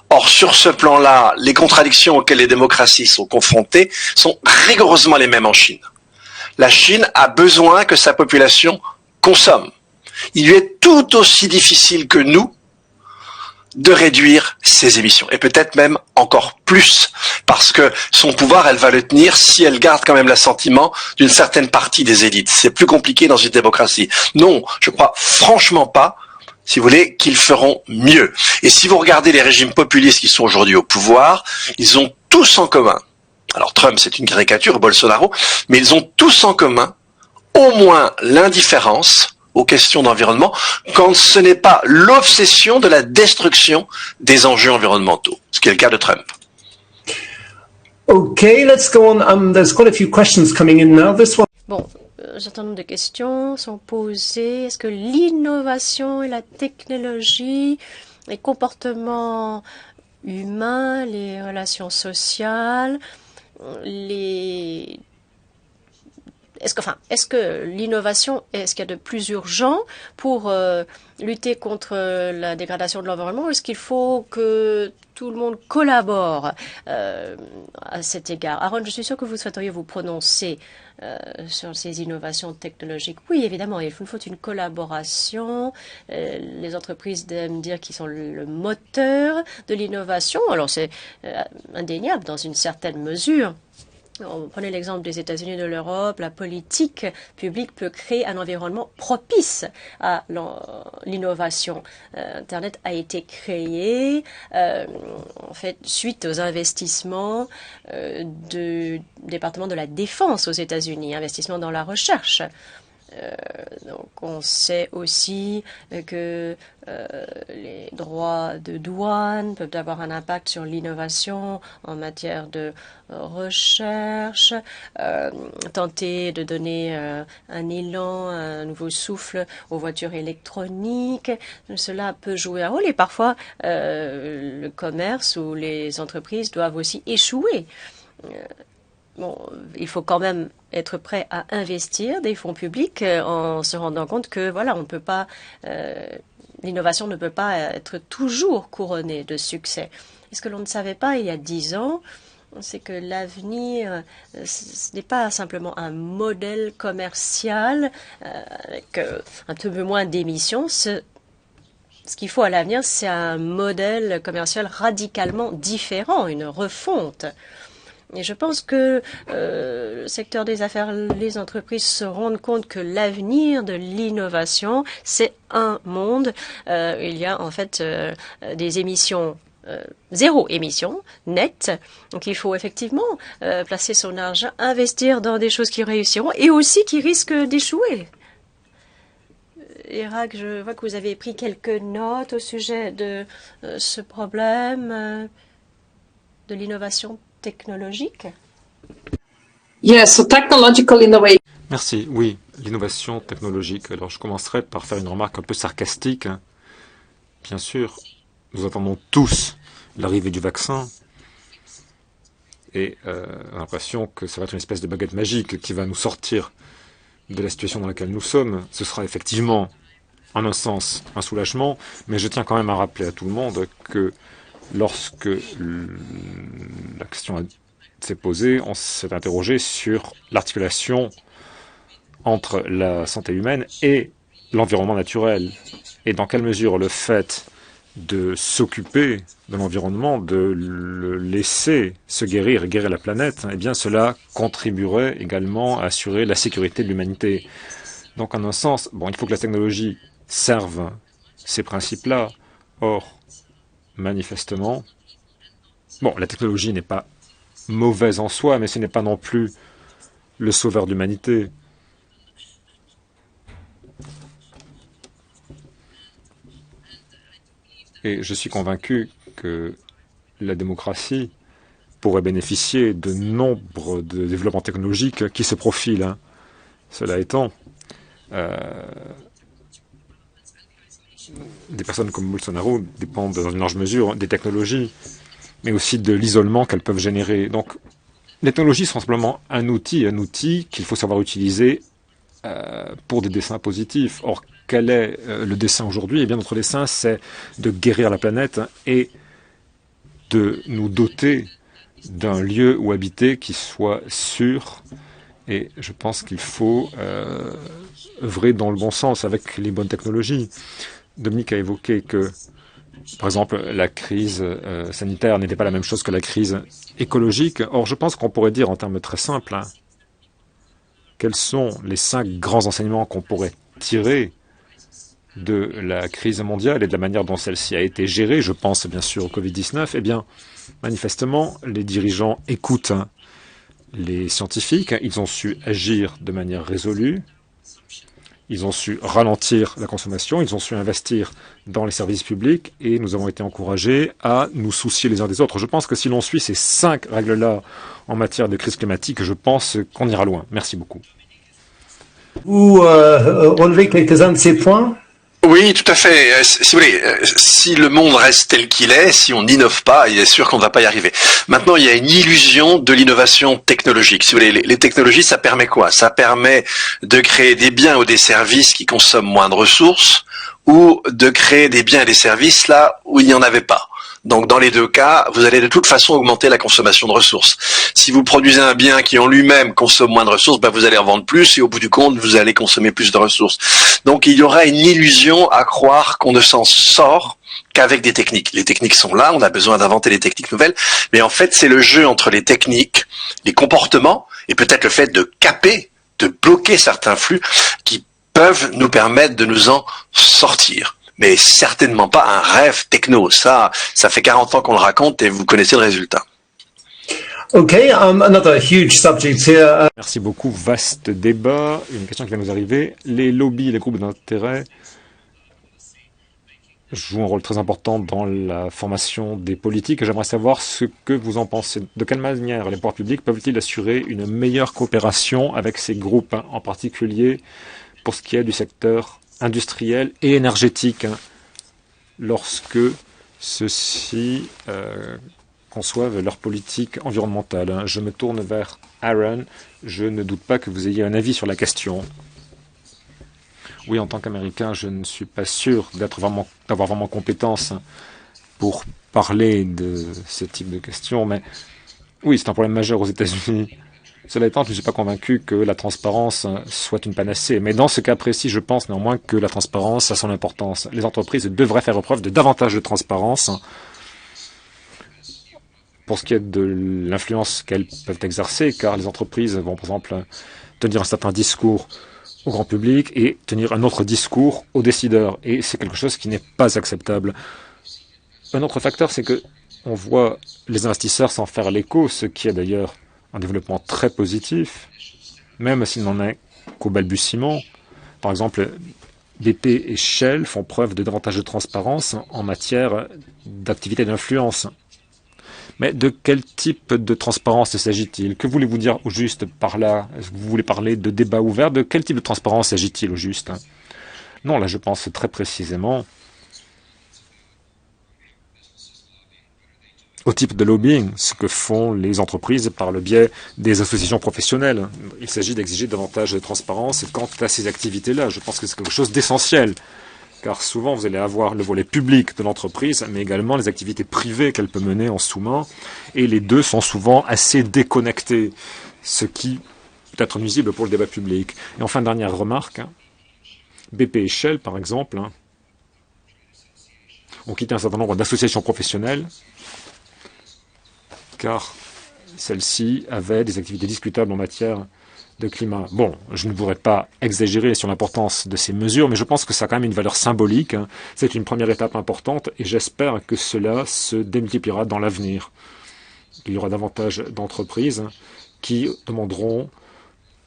Or, sur ce plan-là, les contradictions auxquelles les démocraties sont confrontées sont rigoureusement les mêmes en Chine. La Chine a besoin que sa population consomme. Il lui est tout aussi difficile que nous de réduire ses émissions, et peut-être même encore plus, parce que son pouvoir, elle va le tenir si elle garde quand même l'assentiment d'une certaine partie des élites. C'est plus compliqué dans une démocratie. Non, je crois franchement pas, si vous voulez, qu'ils feront mieux. Et si vous regardez les régimes populistes qui sont aujourd'hui au pouvoir, ils ont tous en commun, alors Trump c'est une caricature, Bolsonaro, mais ils ont tous en commun au moins l'indifférence aux questions d'environnement, quand ce n'est pas l'obsession de la destruction des enjeux environnementaux, ce qui est le cas de Trump. Okay, let's go on. There's quite a few questions coming in now. This one. Bon, un certain nombre de questions sont posées. Est-ce que l'innovation et la technologie, les comportements humains, les relations sociales, est-ce que l'innovation est ce qu'il y a de plus urgent pour lutter contre la dégradation de l'environnement, ou est-ce qu'il faut que tout le monde collabore à cet égard? Aaron, je suis sûr que vous souhaiteriez vous prononcer sur ces innovations technologiques. Oui, évidemment, il nous faut une collaboration. Les entreprises aiment dire qu'ils sont le moteur de l'innovation. Alors, c'est indéniable dans une certaine mesure. Prenez l'exemple des États-Unis et de l'Europe. La politique publique peut créer un environnement propice à l'innovation. Internet a été créé en fait suite aux investissements du département de la Défense aux États-Unis, investissements dans la recherche. Donc on sait aussi que les droits de douane peuvent avoir un impact sur l'innovation en matière de recherche, tenter de donner un élan, un nouveau souffle aux voitures électroniques. Cela peut jouer un rôle et parfois le commerce ou les entreprises doivent aussi échouer. Bon, il faut quand même être prêt à investir des fonds publics en se rendant compte que voilà, on ne peut pas, l'innovation ne peut pas être toujours couronnée de succès. Et ce que l'on ne savait pas il y a 10 ans, c'est que l'avenir, ce n'est pas simplement un modèle commercial avec un peu moins d'émissions. Ce qu'il faut à l'avenir, c'est un modèle commercial radicalement différent, une refonte. Et je pense que le secteur des affaires, les entreprises se rendent compte que l'avenir de l'innovation, c'est un monde. Il y a en fait des émissions, zéro émission, nette. Donc il faut effectivement placer son argent, investir dans des choses qui réussiront et aussi qui risquent d'échouer. Irak, je vois que vous avez pris quelques notes au sujet de ce problème de l'innovation technologique. Yes, so technological innovation. Merci. Oui, l'innovation technologique. Alors, je commencerai par faire une remarque un peu sarcastique. Bien sûr, nous attendons tous l'arrivée du vaccin et on a l'impression que ça va être une espèce de baguette magique qui va nous sortir de la situation dans laquelle nous sommes. Ce sera effectivement, en un sens, un soulagement, mais je tiens quand même à rappeler à tout le monde que lorsque la question s'est posée, on s'est interrogé sur l'articulation entre la santé humaine et l'environnement naturel. Et dans quelle mesure le fait de s'occuper de l'environnement, de le laisser se guérir et guérir la planète, eh bien cela contribuerait également à assurer la sécurité de l'humanité. Donc en un sens, bon, il faut que la technologie serve ces principes-là. Or, manifestement, bon, la technologie n'est pas mauvaise en soi, mais ce n'est pas non plus le sauveur de l'humanité. Et je suis convaincu que la démocratie pourrait bénéficier de nombre de développements technologiques qui se profilent. Hein. Cela étant, des personnes comme Bolsonaro dépendent dans une large mesure des technologies, mais aussi de l'isolement qu'elles peuvent générer. Donc, les technologies sont simplement un outil qu'il faut savoir utiliser pour des desseins positifs. Or, quel est le dessein aujourd'hui? Eh bien, notre dessein, c'est de guérir la planète et de nous doter d'un lieu où habiter qui soit sûr. Et je pense qu'il faut œuvrer dans le bon sens avec les bonnes technologies. Dominique a évoqué que, par exemple, la crise sanitaire n'était pas la même chose que la crise écologique. Or, je pense qu'on pourrait dire en termes très simples, hein, quels sont les 5 grands enseignements qu'on pourrait tirer de la crise mondiale et de la manière dont celle-ci a été gérée. Je pense bien sûr au Covid-19. Eh bien, manifestement, les dirigeants écoutent les scientifiques. Ils ont su agir de manière résolue. Ils ont su ralentir la consommation, ils ont su investir dans les services publics et nous avons été encouragés à nous soucier les uns des autres. Je pense que si l'on suit ces 5 règles-là en matière de crise climatique, je pense qu'on ira loin. Merci beaucoup. Vous relevez quelques-uns de ces points? Oui, tout à fait. Si vous voulez, si le monde reste tel qu'il est, si on n'innove pas, il est sûr qu'on ne va pas y arriver. Maintenant, il y a une illusion de l'innovation technologique. Si vous voulez, les technologies, ça permet quoi? Ça permet de créer des biens ou des services qui consomment moins de ressources, ou de créer des biens et des services là où il n'y en avait pas. Donc dans les deux cas, vous allez de toute façon augmenter la consommation de ressources. Si vous produisez un bien qui en lui-même consomme moins de ressources, vous allez en vendre plus et au bout du compte, vous allez consommer plus de ressources. Donc il y aura une illusion à croire qu'on ne s'en sort qu'avec des techniques. Les techniques sont là, on a besoin d'inventer des techniques nouvelles, mais en fait c'est le jeu entre les techniques, les comportements et peut-être le fait de caper, de bloquer certains flux qui peuvent nous permettre de nous en sortir. Mais certainement pas un rêve techno. Ça fait 40 ans qu'on le raconte et vous connaissez le résultat. Okay, another huge subject here. Merci beaucoup. Vaste débat. Une question qui va nous arriver. Les lobbies, les groupes d'intérêt jouent un rôle très important dans la formation des politiques. J'aimerais savoir ce que vous en pensez. De quelle manière les pouvoirs publics peuvent-ils assurer une meilleure coopération avec ces groupes, en particulier pour ce qui est du secteur industriel et énergétique, lorsque ceux-ci conçoivent leur politique environnementale. Je me tourne vers Aaron. Je ne doute pas que vous ayez un avis sur la question. Oui, en tant qu'Américain, je ne suis pas sûr d'avoir vraiment compétence pour parler de ce type de questions, mais oui, c'est un problème majeur aux États-Unis. Cela étant, je ne suis pas convaincu que la transparence soit une panacée. Mais dans ce cas précis, je pense néanmoins que la transparence a son importance. Les entreprises devraient faire preuve de davantage de transparence pour ce qui est de l'influence qu'elles peuvent exercer, car les entreprises vont, par exemple, tenir un certain discours au grand public et tenir un autre discours aux décideurs. Et c'est quelque chose qui n'est pas acceptable. Un autre facteur, c'est que on voit les investisseurs s'en faire l'écho, ce qui est d'ailleurs un développement très positif, même s'il n'en est qu'au balbutiement. Par exemple, BP et Shell font preuve de davantage de transparence en matière d'activité d'influence. Mais de quel type de transparence s'agit-il? Que voulez-vous dire au juste par là? Vous voulez parler de débat ouvert? De quel type de transparence s'agit-il au juste? Non, là je pense très précisément au type de lobbying, ce que font les entreprises par le biais des associations professionnelles. Il s'agit d'exiger davantage de transparence quant à ces activités-là. Je pense que c'est quelque chose d'essentiel, car souvent vous allez avoir le volet public de l'entreprise, mais également les activités privées qu'elle peut mener en sous-main, et les deux sont souvent assez déconnectés, ce qui peut être nuisible pour le débat public. Et enfin, dernière remarque, BP et Shell, par exemple, ont quitté un certain nombre d'associations professionnelles, car celles-ci avaient des activités discutables en matière de climat. Bon, je ne voudrais pas exagérer sur l'importance de ces mesures, mais je pense que ça a quand même une valeur symbolique. C'est une première étape importante et j'espère que cela se démultipliera dans l'avenir. Il y aura davantage d'entreprises qui demanderont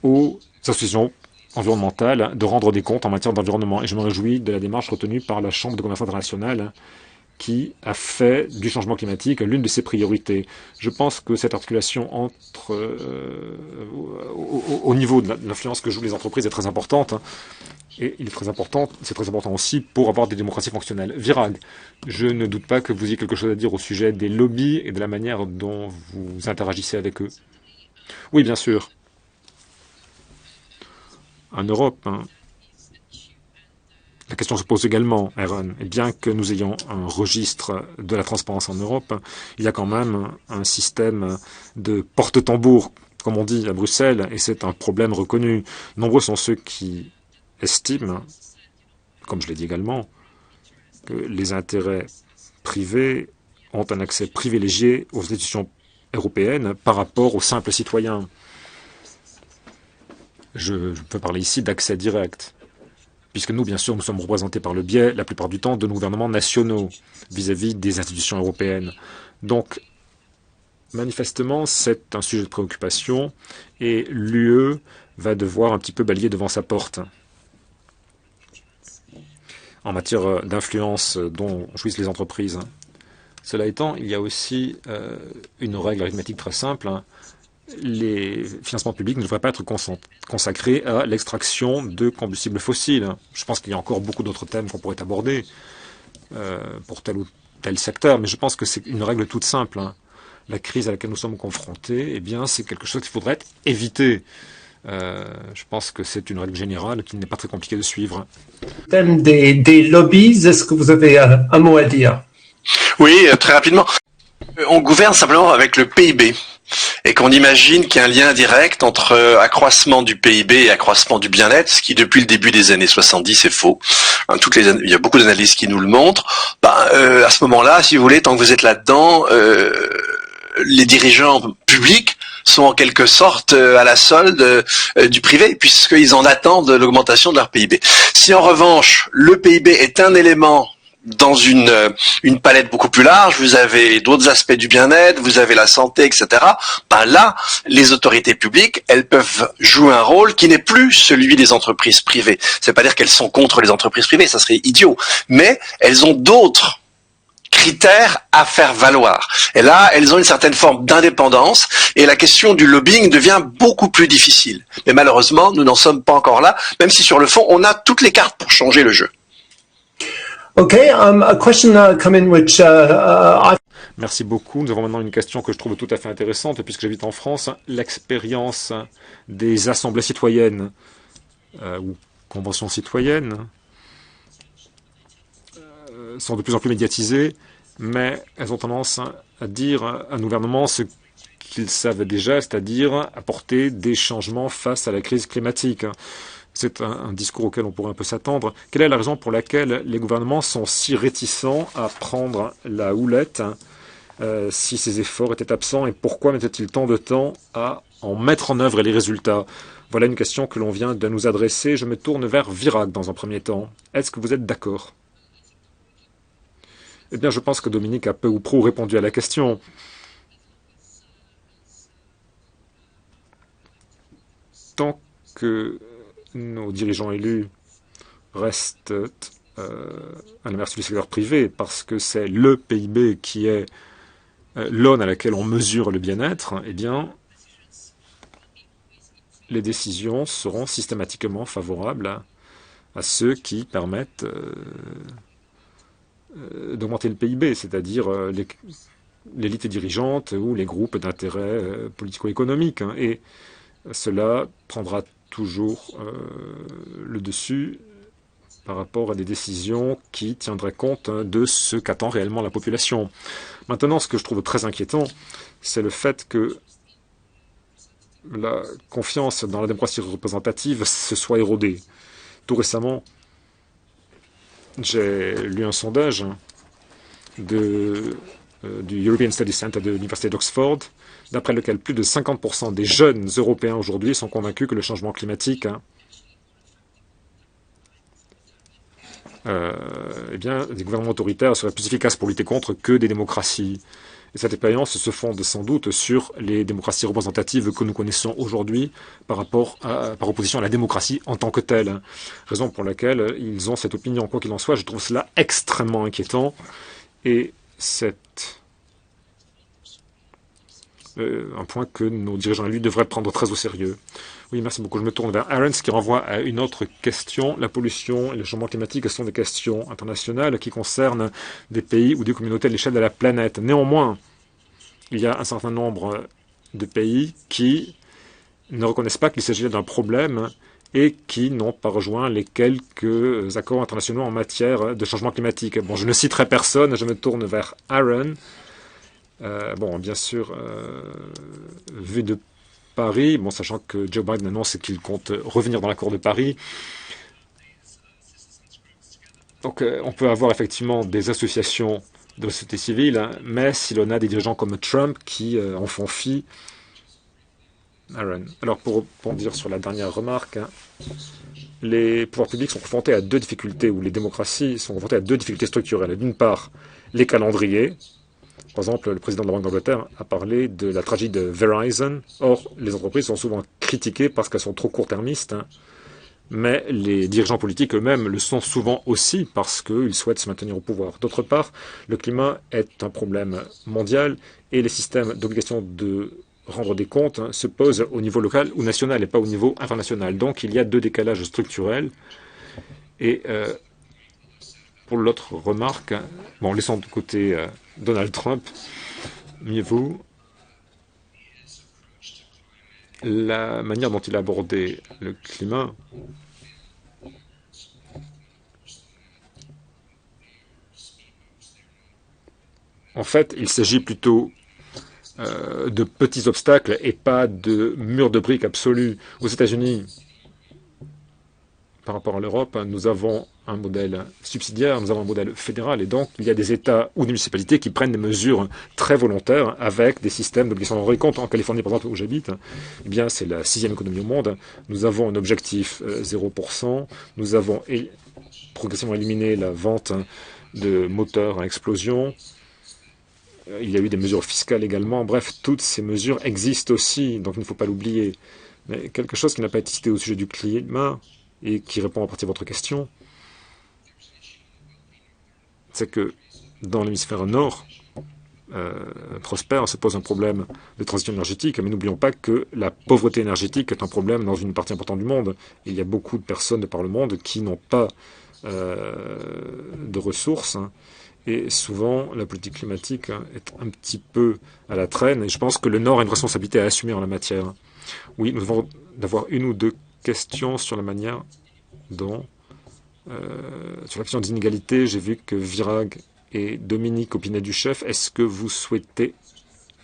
aux associations environnementales de rendre des comptes en matière d'environnement. Et je me réjouis de la démarche retenue par la Chambre de commerce internationale qui a fait du changement climatique l'une de ses priorités. Je pense que cette articulation entre au niveau de l'influence que jouent les entreprises est très importante. Et c'est très important aussi pour avoir des démocraties fonctionnelles. Virag, je ne doute pas que vous ayez quelque chose à dire au sujet des lobbies et de la manière dont vous interagissez avec eux. Oui, bien sûr. En Europe, la question se pose également, Aaron. Et bien que nous ayons un registre de la transparence en Europe, il y a quand même un système de porte-tambour, comme on dit à Bruxelles, et c'est un problème reconnu. Nombreux sont ceux qui estiment, comme je l'ai dit également, que les intérêts privés ont un accès privilégié aux institutions européennes par rapport aux simples citoyens. Je peux parler ici d'accès direct, puisque nous, bien sûr, nous sommes représentés par le biais, la plupart du temps, de nos gouvernements nationaux vis-à-vis des institutions européennes. Donc, manifestement, c'est un sujet de préoccupation et l'UE va devoir un petit peu balayer devant sa porte. en matière d'influence dont jouissent les entreprises. Cela étant, il y a aussi une règle arithmétique très simple. Les financements publics ne devraient pas être consacrés à l'extraction de combustibles fossiles. Je pense qu'il y a encore beaucoup d'autres thèmes qu'on pourrait aborder pour tel ou tel secteur, mais je pense que c'est une règle toute simple. La crise à laquelle nous sommes confrontés, eh bien, c'est quelque chose qu'il faudrait éviter. Je pense que c'est une règle générale qui n'est pas très compliquée de suivre. Thème des lobbies, est-ce que vous avez un mot à dire? Oui, très rapidement. On gouverne simplement avec le PIB. Et qu'on imagine qu'il y a un lien direct entre accroissement du PIB et accroissement du bien-être, ce qui depuis le début des années 70 est faux. Il y a beaucoup d'analyses qui nous le montrent. À ce moment-là, si vous voulez, tant que vous êtes là-dedans, les dirigeants publics sont en quelque sorte à la solde du privé, puisqu'ils en attendent l'augmentation de leur PIB. Si en revanche, le PIB est un élément dans une palette beaucoup plus large, vous avez d'autres aspects du bien-être, vous avez la santé, etc. Là, les autorités publiques, elles peuvent jouer un rôle qui n'est plus celui des entreprises privées. C'est pas dire qu'elles sont contre les entreprises privées, ça serait idiot. Mais elles ont d'autres critères à faire valoir. Et là, elles ont une certaine forme d'indépendance et la question du lobbying devient beaucoup plus difficile. Mais malheureusement, nous n'en sommes pas encore là, même si sur le fond, on a toutes les cartes pour changer le jeu. Okay, a question come in which Merci beaucoup. Nous avons maintenant une question que je trouve tout à fait intéressante, puisque j'habite en France. L'expérience des assemblées citoyennes ou conventions citoyennes sont de plus en plus médiatisées, mais elles ont tendance à dire à un gouvernement ce qu'ils savent déjà, c'est-à-dire apporter des changements face à la crise climatique. C'est un discours auquel on pourrait un peu s'attendre. Quelle est la raison pour laquelle les gouvernements sont si réticents à prendre la houlette si ces efforts étaient absents et pourquoi mettait-il tant de temps à en mettre en œuvre les résultats? Voilà une question que l'on vient de nous adresser. Je me tourne vers Virac dans un premier temps. Est-ce que vous êtes d'accord? Eh bien, je pense que Dominique a peu ou prou répondu à la question. Tant que nos dirigeants élus restent à la merci du secteur privé parce que c'est le PIB qui est l'aune à laquelle on mesure le bien-être, eh bien, les décisions seront systématiquement favorables à ceux qui permettent d'augmenter le PIB, c'est-à-dire l'élite dirigeante ou les groupes d'intérêt politico-économiques. Et cela prendra toujours le dessus par rapport à des décisions qui tiendraient compte de ce qu'attend réellement la population. Maintenant, ce que je trouve très inquiétant, c'est le fait que la confiance dans la démocratie représentative se soit érodée. Tout récemment, j'ai lu un sondage du European Studies Center de l'Université d'Oxford, d'après lequel plus de 50% des jeunes Européens aujourd'hui sont convaincus que le changement climatique, eh bien, des gouvernements autoritaires seraient plus efficaces pour lutter contre que des démocraties. Et cette expérience se fonde sans doute sur les démocraties représentatives que nous connaissons aujourd'hui par opposition à la démocratie en tant que telle. Raison pour laquelle ils ont cette opinion. Quoi qu'il en soit, je trouve cela extrêmement inquiétant. Et c'est un point que nos dirigeants élus devraient prendre très au sérieux. Oui, merci beaucoup. Je me tourne vers Aaron, ce qui renvoie à une autre question. La pollution et le changement climatique sont des questions internationales qui concernent des pays ou des communautés à l'échelle de la planète. Néanmoins, il y a un certain nombre de pays qui ne reconnaissent pas qu'il s'agit d'un problème et qui n'ont pas rejoint les quelques accords internationaux en matière de changement climatique. Bon, je ne citerai personne, je me tourne vers Aaron. Bon, bien sûr, vu de Paris, bon, sachant que Joe Biden annonce qu'il compte revenir dans l'accord de Paris. Donc, on peut avoir effectivement des associations de la société civile, mais si l'on a des dirigeants comme Trump qui en font fi. Aaron. Alors, pour rebondir sur la dernière remarque, les pouvoirs publics sont confrontés à deux difficultés, ou les démocraties sont confrontées à deux difficultés structurelles. D'une part, les calendriers. Par exemple, le président de la Banque d'Angleterre a parlé de la tragédie de Verizon. Or, les entreprises sont souvent critiquées parce qu'elles sont trop court-termistes mais les dirigeants politiques eux-mêmes le sont souvent aussi parce qu'ils souhaitent se maintenir au pouvoir. D'autre part, le climat est un problème mondial et les systèmes d'obligation de rendre des comptes se posent au niveau local ou national et pas au niveau international. Donc il y a deux décalages structurels. Et pour l'autre remarque, bon, laissons de côté Donald Trump, mieux vaut la manière dont il a abordé le climat. En fait, il s'agit plutôt de petits obstacles et pas de murs de briques absolus. Aux États-Unis, par rapport à l'Europe, nous avons un modèle subsidiaire, nous avons un modèle fédéral, et donc il y a des États ou des municipalités qui prennent des mesures très volontaires avec des systèmes d'obligation de rendre compte. En Californie, par exemple, où j'habite, eh bien, c'est la 6e économie au monde. Nous avons un objectif 0%. Nous avons progressivement éliminé la vente de moteurs à explosion. Il y a eu des mesures fiscales également. Bref, toutes ces mesures existent aussi, donc il ne faut pas l'oublier. Mais quelque chose qui n'a pas été cité au sujet du climat, et qui répond à partir de votre question, c'est que dans l'hémisphère nord, prospère, se pose un problème de transition énergétique, mais n'oublions pas que la pauvreté énergétique est un problème dans une partie importante du monde. Il y a beaucoup de personnes de par le monde qui n'ont pas de ressources, et souvent la politique climatique est un petit peu à la traîne, et je pense que le Nord a une responsabilité à assumer en la matière. Oui, nous devons avoir une ou deux questions sur la manière dont, sur la question des inégalités, j'ai vu que Virag et Dominique opinaient du chef. Est-ce que vous souhaitez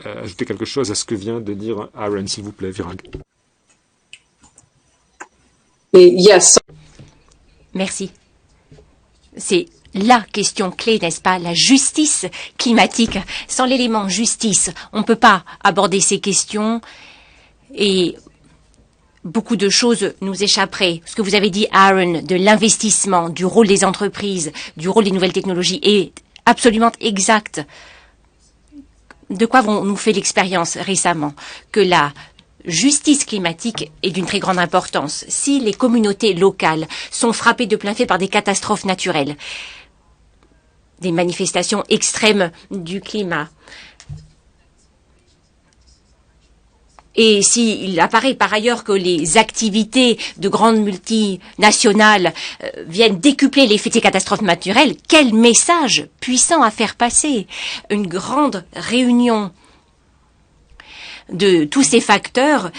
ajouter quelque chose à ce que vient de dire Aaron, s'il vous plaît, Virag? Yes. Merci. C'est la question clé, n'est-ce pas? La justice climatique. Sans l'élément justice, on ne peut pas aborder ces questions et beaucoup de choses nous échapperaient. Ce que vous avez dit, Aaron, de l'investissement, du rôle des entreprises, du rôle des nouvelles technologies est absolument exact. De quoi avons-nous fait l'expérience récemment? Que la justice climatique est d'une très grande importance. Si les communautés locales sont frappées de plein fouet par des catastrophes naturelles, des manifestations extrêmes du climat, et s'il apparaît par ailleurs que les activités de grandes multinationales viennent décupler l'effet de ces catastrophes naturelles, quel message puissant à faire passer! Une grande réunion de tous ces facteurs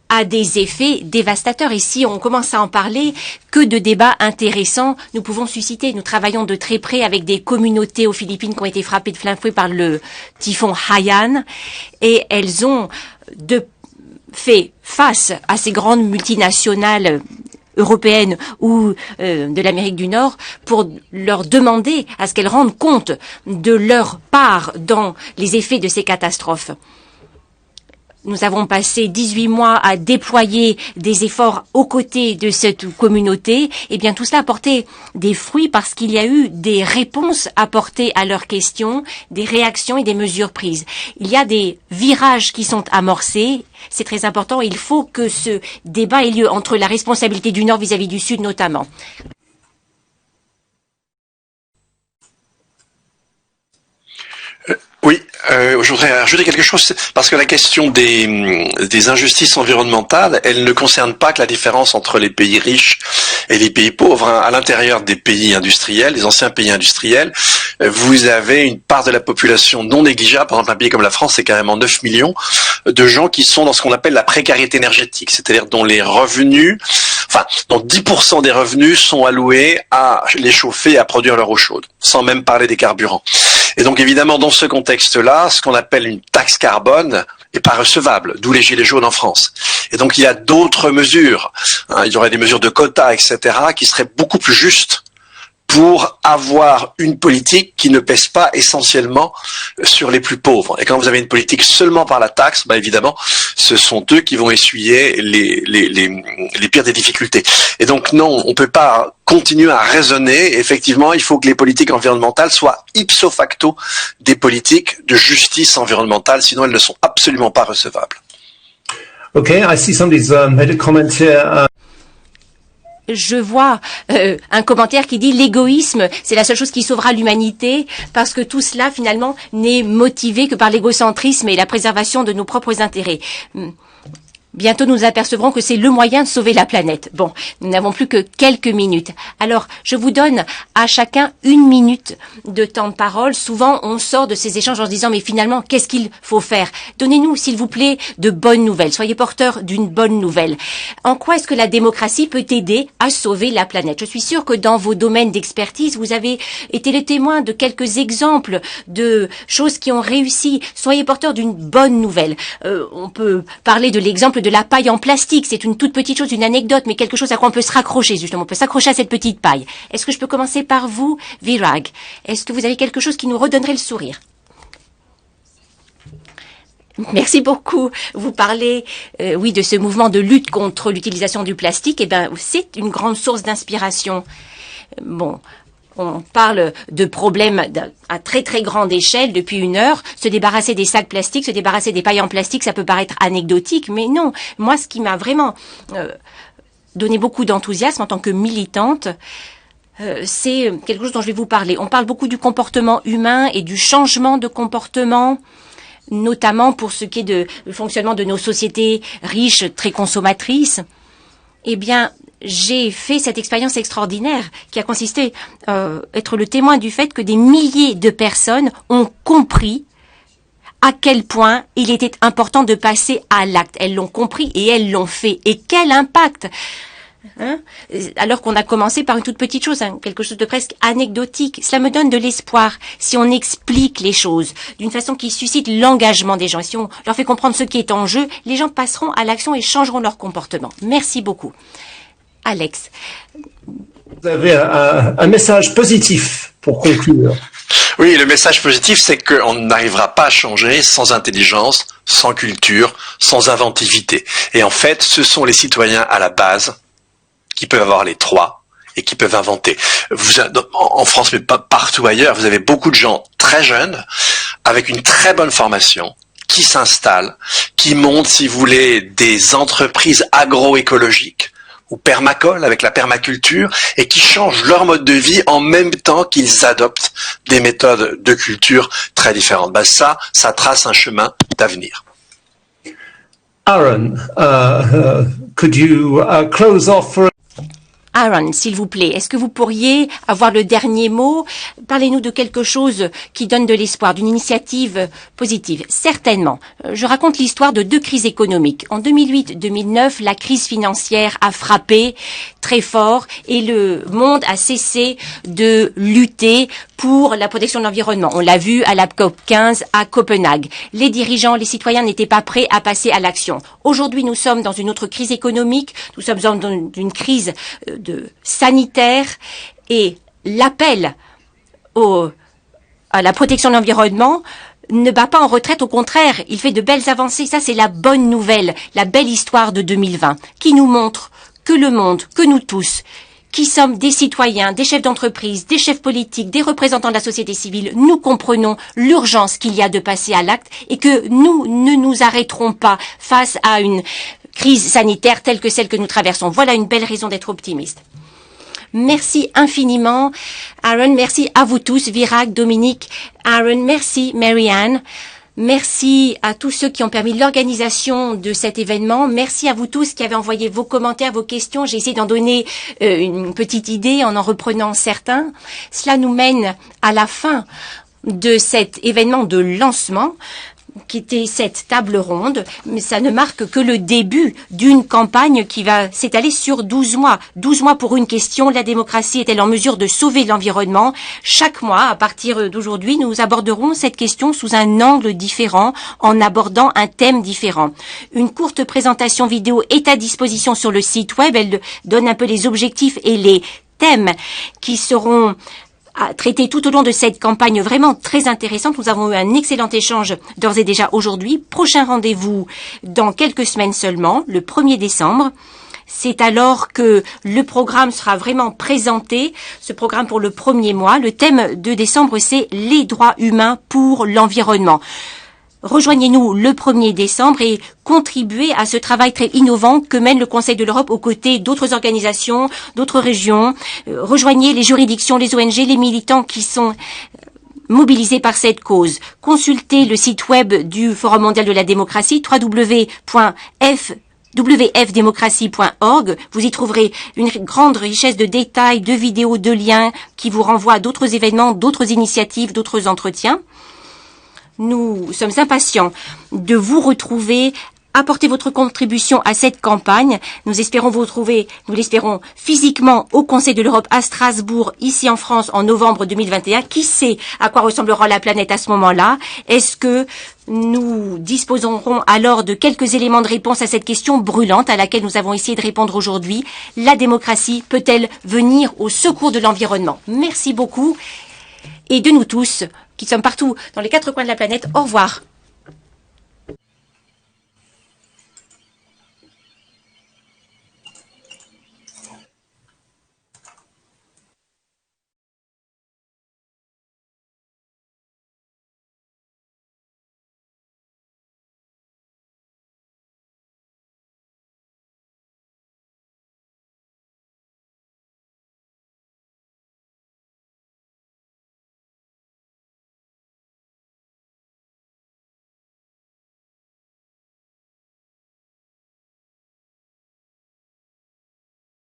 a des effets dévastateurs. Et si on commence à en parler, que de débats intéressants nous pouvons susciter. Nous travaillons de très près avec des communautés aux Philippines qui ont été frappées de plein fouet par le typhon Haiyan, et elles ont fait face à ces grandes multinationales européennes ou de l'Amérique du Nord pour leur demander à ce qu'elles rendent compte de leur part dans les effets de ces catastrophes. Nous avons passé 18 mois à déployer des efforts aux côtés de cette communauté. Et bien, tout cela a porté des fruits parce qu'il y a eu des réponses apportées à leurs questions, des réactions et des mesures prises. Il y a des virages qui sont amorcés. C'est très important. Il faut que ce débat ait lieu entre la responsabilité du Nord vis-à-vis du Sud, notamment. Oui, je voudrais ajouter quelque chose, parce que la question des injustices environnementales, elle ne concerne pas que la différence entre les pays riches et les pays pauvres. À l'intérieur des pays industriels, des anciens pays industriels, vous avez une part de la population non négligeable. Par exemple, un pays comme la France, c'est carrément 9 millions de gens qui sont dans ce qu'on appelle la précarité énergétique, c'est-à-dire dont les revenus, dont 10% des revenus sont alloués à les chauffer et à produire leur eau chaude, sans même parler des carburants. Et donc évidemment, dans ce contexte-là, ce qu'on appelle une taxe carbone n'est pas recevable, d'où les gilets jaunes en France. Et donc il y a d'autres mesures, il y aurait des mesures de quotas, etc., qui seraient beaucoup plus justes pour avoir une politique qui ne pèse pas essentiellement sur les plus pauvres. Et quand vous avez une politique seulement par la taxe, évidemment, ce sont eux qui vont essuyer les pires des difficultés. Et donc non, on peut pas continuer à raisonner. Effectivement, il faut que les politiques environnementales soient ipso facto des politiques de justice environnementale, sinon elles ne sont absolument pas recevables. Okay, I see somebody's made a comment here. je vois un commentaire qui dit l'égoïsme, c'est la seule chose qui sauvera l'humanité, parce que tout cela finalement n'est motivé que par l'égocentrisme et la préservation de nos propres intérêts. Bientôt, nous apercevrons que c'est le moyen de sauver la planète. Bon, nous n'avons plus que quelques minutes. Alors, je vous donne à chacun 1 minute de temps de parole. Souvent, on sort de ces échanges en se disant, mais finalement, qu'est-ce qu'il faut faire? Donnez-nous, s'il vous plaît, de bonnes nouvelles. Soyez porteurs d'une bonne nouvelle. En quoi est-ce que la démocratie peut aider à sauver la planète? Je suis sûre que dans vos domaines d'expertise, vous avez été les témoins de quelques exemples de choses qui ont réussi. Soyez porteurs d'une bonne nouvelle. On peut parler de l'exemple de la paille en plastique. C'est une toute petite chose, une anecdote, mais quelque chose à quoi on peut se raccrocher, justement. On peut s'accrocher à cette petite paille. Est-ce que je peux commencer par vous, Virag? Est-ce que vous avez quelque chose qui nous redonnerait le sourire? Merci beaucoup. Vous parlez, oui, de ce mouvement de lutte contre l'utilisation du plastique. Eh bien, c'est une grande source d'inspiration. Bon, on parle de problèmes à très très grande échelle depuis 1 heure. Se débarrasser des sacs plastiques, se débarrasser des pailles en plastique, ça peut paraître anecdotique, mais non. Moi, ce qui m'a vraiment donné beaucoup d'enthousiasme en tant que militante, c'est quelque chose dont je vais vous parler. On parle beaucoup du comportement humain et du changement de comportement, notamment pour ce qui est du fonctionnement de nos sociétés riches, très consommatrices. Eh bien, j'ai fait cette expérience extraordinaire qui a consisté à être le témoin du fait que des milliers de personnes ont compris à quel point il était important de passer à l'acte. Elles l'ont compris et elles l'ont fait. Et quel impact! Alors qu'on a commencé par une toute petite chose, quelque chose de presque anecdotique. Cela me donne de l'espoir si on explique les choses d'une façon qui suscite l'engagement des gens. Et si on leur fait comprendre ce qui est en jeu, les gens passeront à l'action et changeront leur comportement. Merci beaucoup. Alex. Vous avez un message positif pour conclure. Oui, le message positif, c'est qu'on n'arrivera pas à changer sans intelligence, sans culture, sans inventivité. Et en fait, ce sont les citoyens à la base qui peuvent avoir les 3 et qui peuvent inventer. En France, mais pas partout ailleurs, vous avez beaucoup de gens très jeunes, avec une très bonne formation, qui s'installent, qui montent, si vous voulez, des entreprises agroécologiques, ou permacoles avec la permaculture, et qui changent leur mode de vie en même temps qu'ils adoptent des méthodes de culture très différentes. Ça trace un chemin d'avenir. Aaron, could you close off for... Aaron, s'il vous plaît, est-ce que vous pourriez avoir le dernier mot? Parlez-nous de quelque chose qui donne de l'espoir, d'une initiative positive. Certainement. Je raconte l'histoire de 2 crises économiques. En 2008-2009, la crise financière a frappé très fort et le monde a cessé de lutter pour la protection de l'environnement. On l'a vu à la COP 15 à Copenhague. Les dirigeants, les citoyens n'étaient pas prêts à passer à l'action. Aujourd'hui, nous sommes dans une autre crise économique, nous sommes dans une crise sanitaire, et l'appel à la protection de l'environnement ne bat pas en retraite, au contraire, il fait de belles avancées. Ça, c'est la bonne nouvelle, la belle histoire de 2020, qui nous montre que le monde, que nous tous, qui sommes des citoyens, des chefs d'entreprise, des chefs politiques, des représentants de la société civile, nous comprenons l'urgence qu'il y a de passer à l'acte et que nous ne nous arrêterons pas face à une crise sanitaire telle que celle que nous traversons. Voilà une belle raison d'être optimiste. Merci infiniment, Aaron. Merci à vous tous, Virag, Dominique, Aaron. Merci, Marianne. Merci à tous ceux qui ont permis l'organisation de cet événement. Merci à vous tous qui avez envoyé vos commentaires, vos questions. J'ai essayé d'en donner une petite idée en reprenant certains. Cela nous mène à la fin de cet événement de lancement, qui était cette table ronde, mais ça ne marque que le début d'une campagne qui va s'étaler sur 12 mois. 12 mois pour une question: la démocratie est-elle en mesure de sauver l'environnement? Chaque mois, à partir d'aujourd'hui, nous aborderons cette question sous un angle différent, en abordant un thème différent. Une courte présentation vidéo est à disposition sur le site web. Elle donne un peu les objectifs et les thèmes qui seront à traiter tout au long de cette campagne vraiment très intéressante. Nous avons eu un excellent échange d'ores et déjà aujourd'hui. Prochain rendez-vous dans quelques semaines seulement, le 1er décembre. C'est alors que le programme sera vraiment présenté, ce programme pour le premier mois. Le thème de décembre, c'est les droits humains pour l'environnement. rejoignez-nous le 1er décembre et contribuez à ce travail très innovant que mène le Conseil de l'Europe aux côtés d'autres organisations, d'autres régions. Rejoignez les juridictions, les ONG, les militants qui sont mobilisés par cette cause. Consultez le site web du Forum mondial de la démocratie, www.wfdemocratie.org. Vous y trouverez une grande richesse de détails, de vidéos, de liens qui vous renvoient à d'autres événements, d'autres initiatives, d'autres entretiens. Nous sommes impatients de vous retrouver. Apportez votre contribution à cette campagne. Nous espérons vous retrouver, nous l'espérons, physiquement au Conseil de l'Europe à Strasbourg, ici en France, en novembre 2021. Qui sait à quoi ressemblera la planète à ce moment-là? Est-ce que nous disposerons alors de quelques éléments de réponse à cette question brûlante à laquelle nous avons essayé de répondre aujourd'hui? La démocratie peut-elle venir au secours de l'environnement? Merci beaucoup. Et de nous tous, qui sommes partout dans les 4 coins de la planète, au revoir.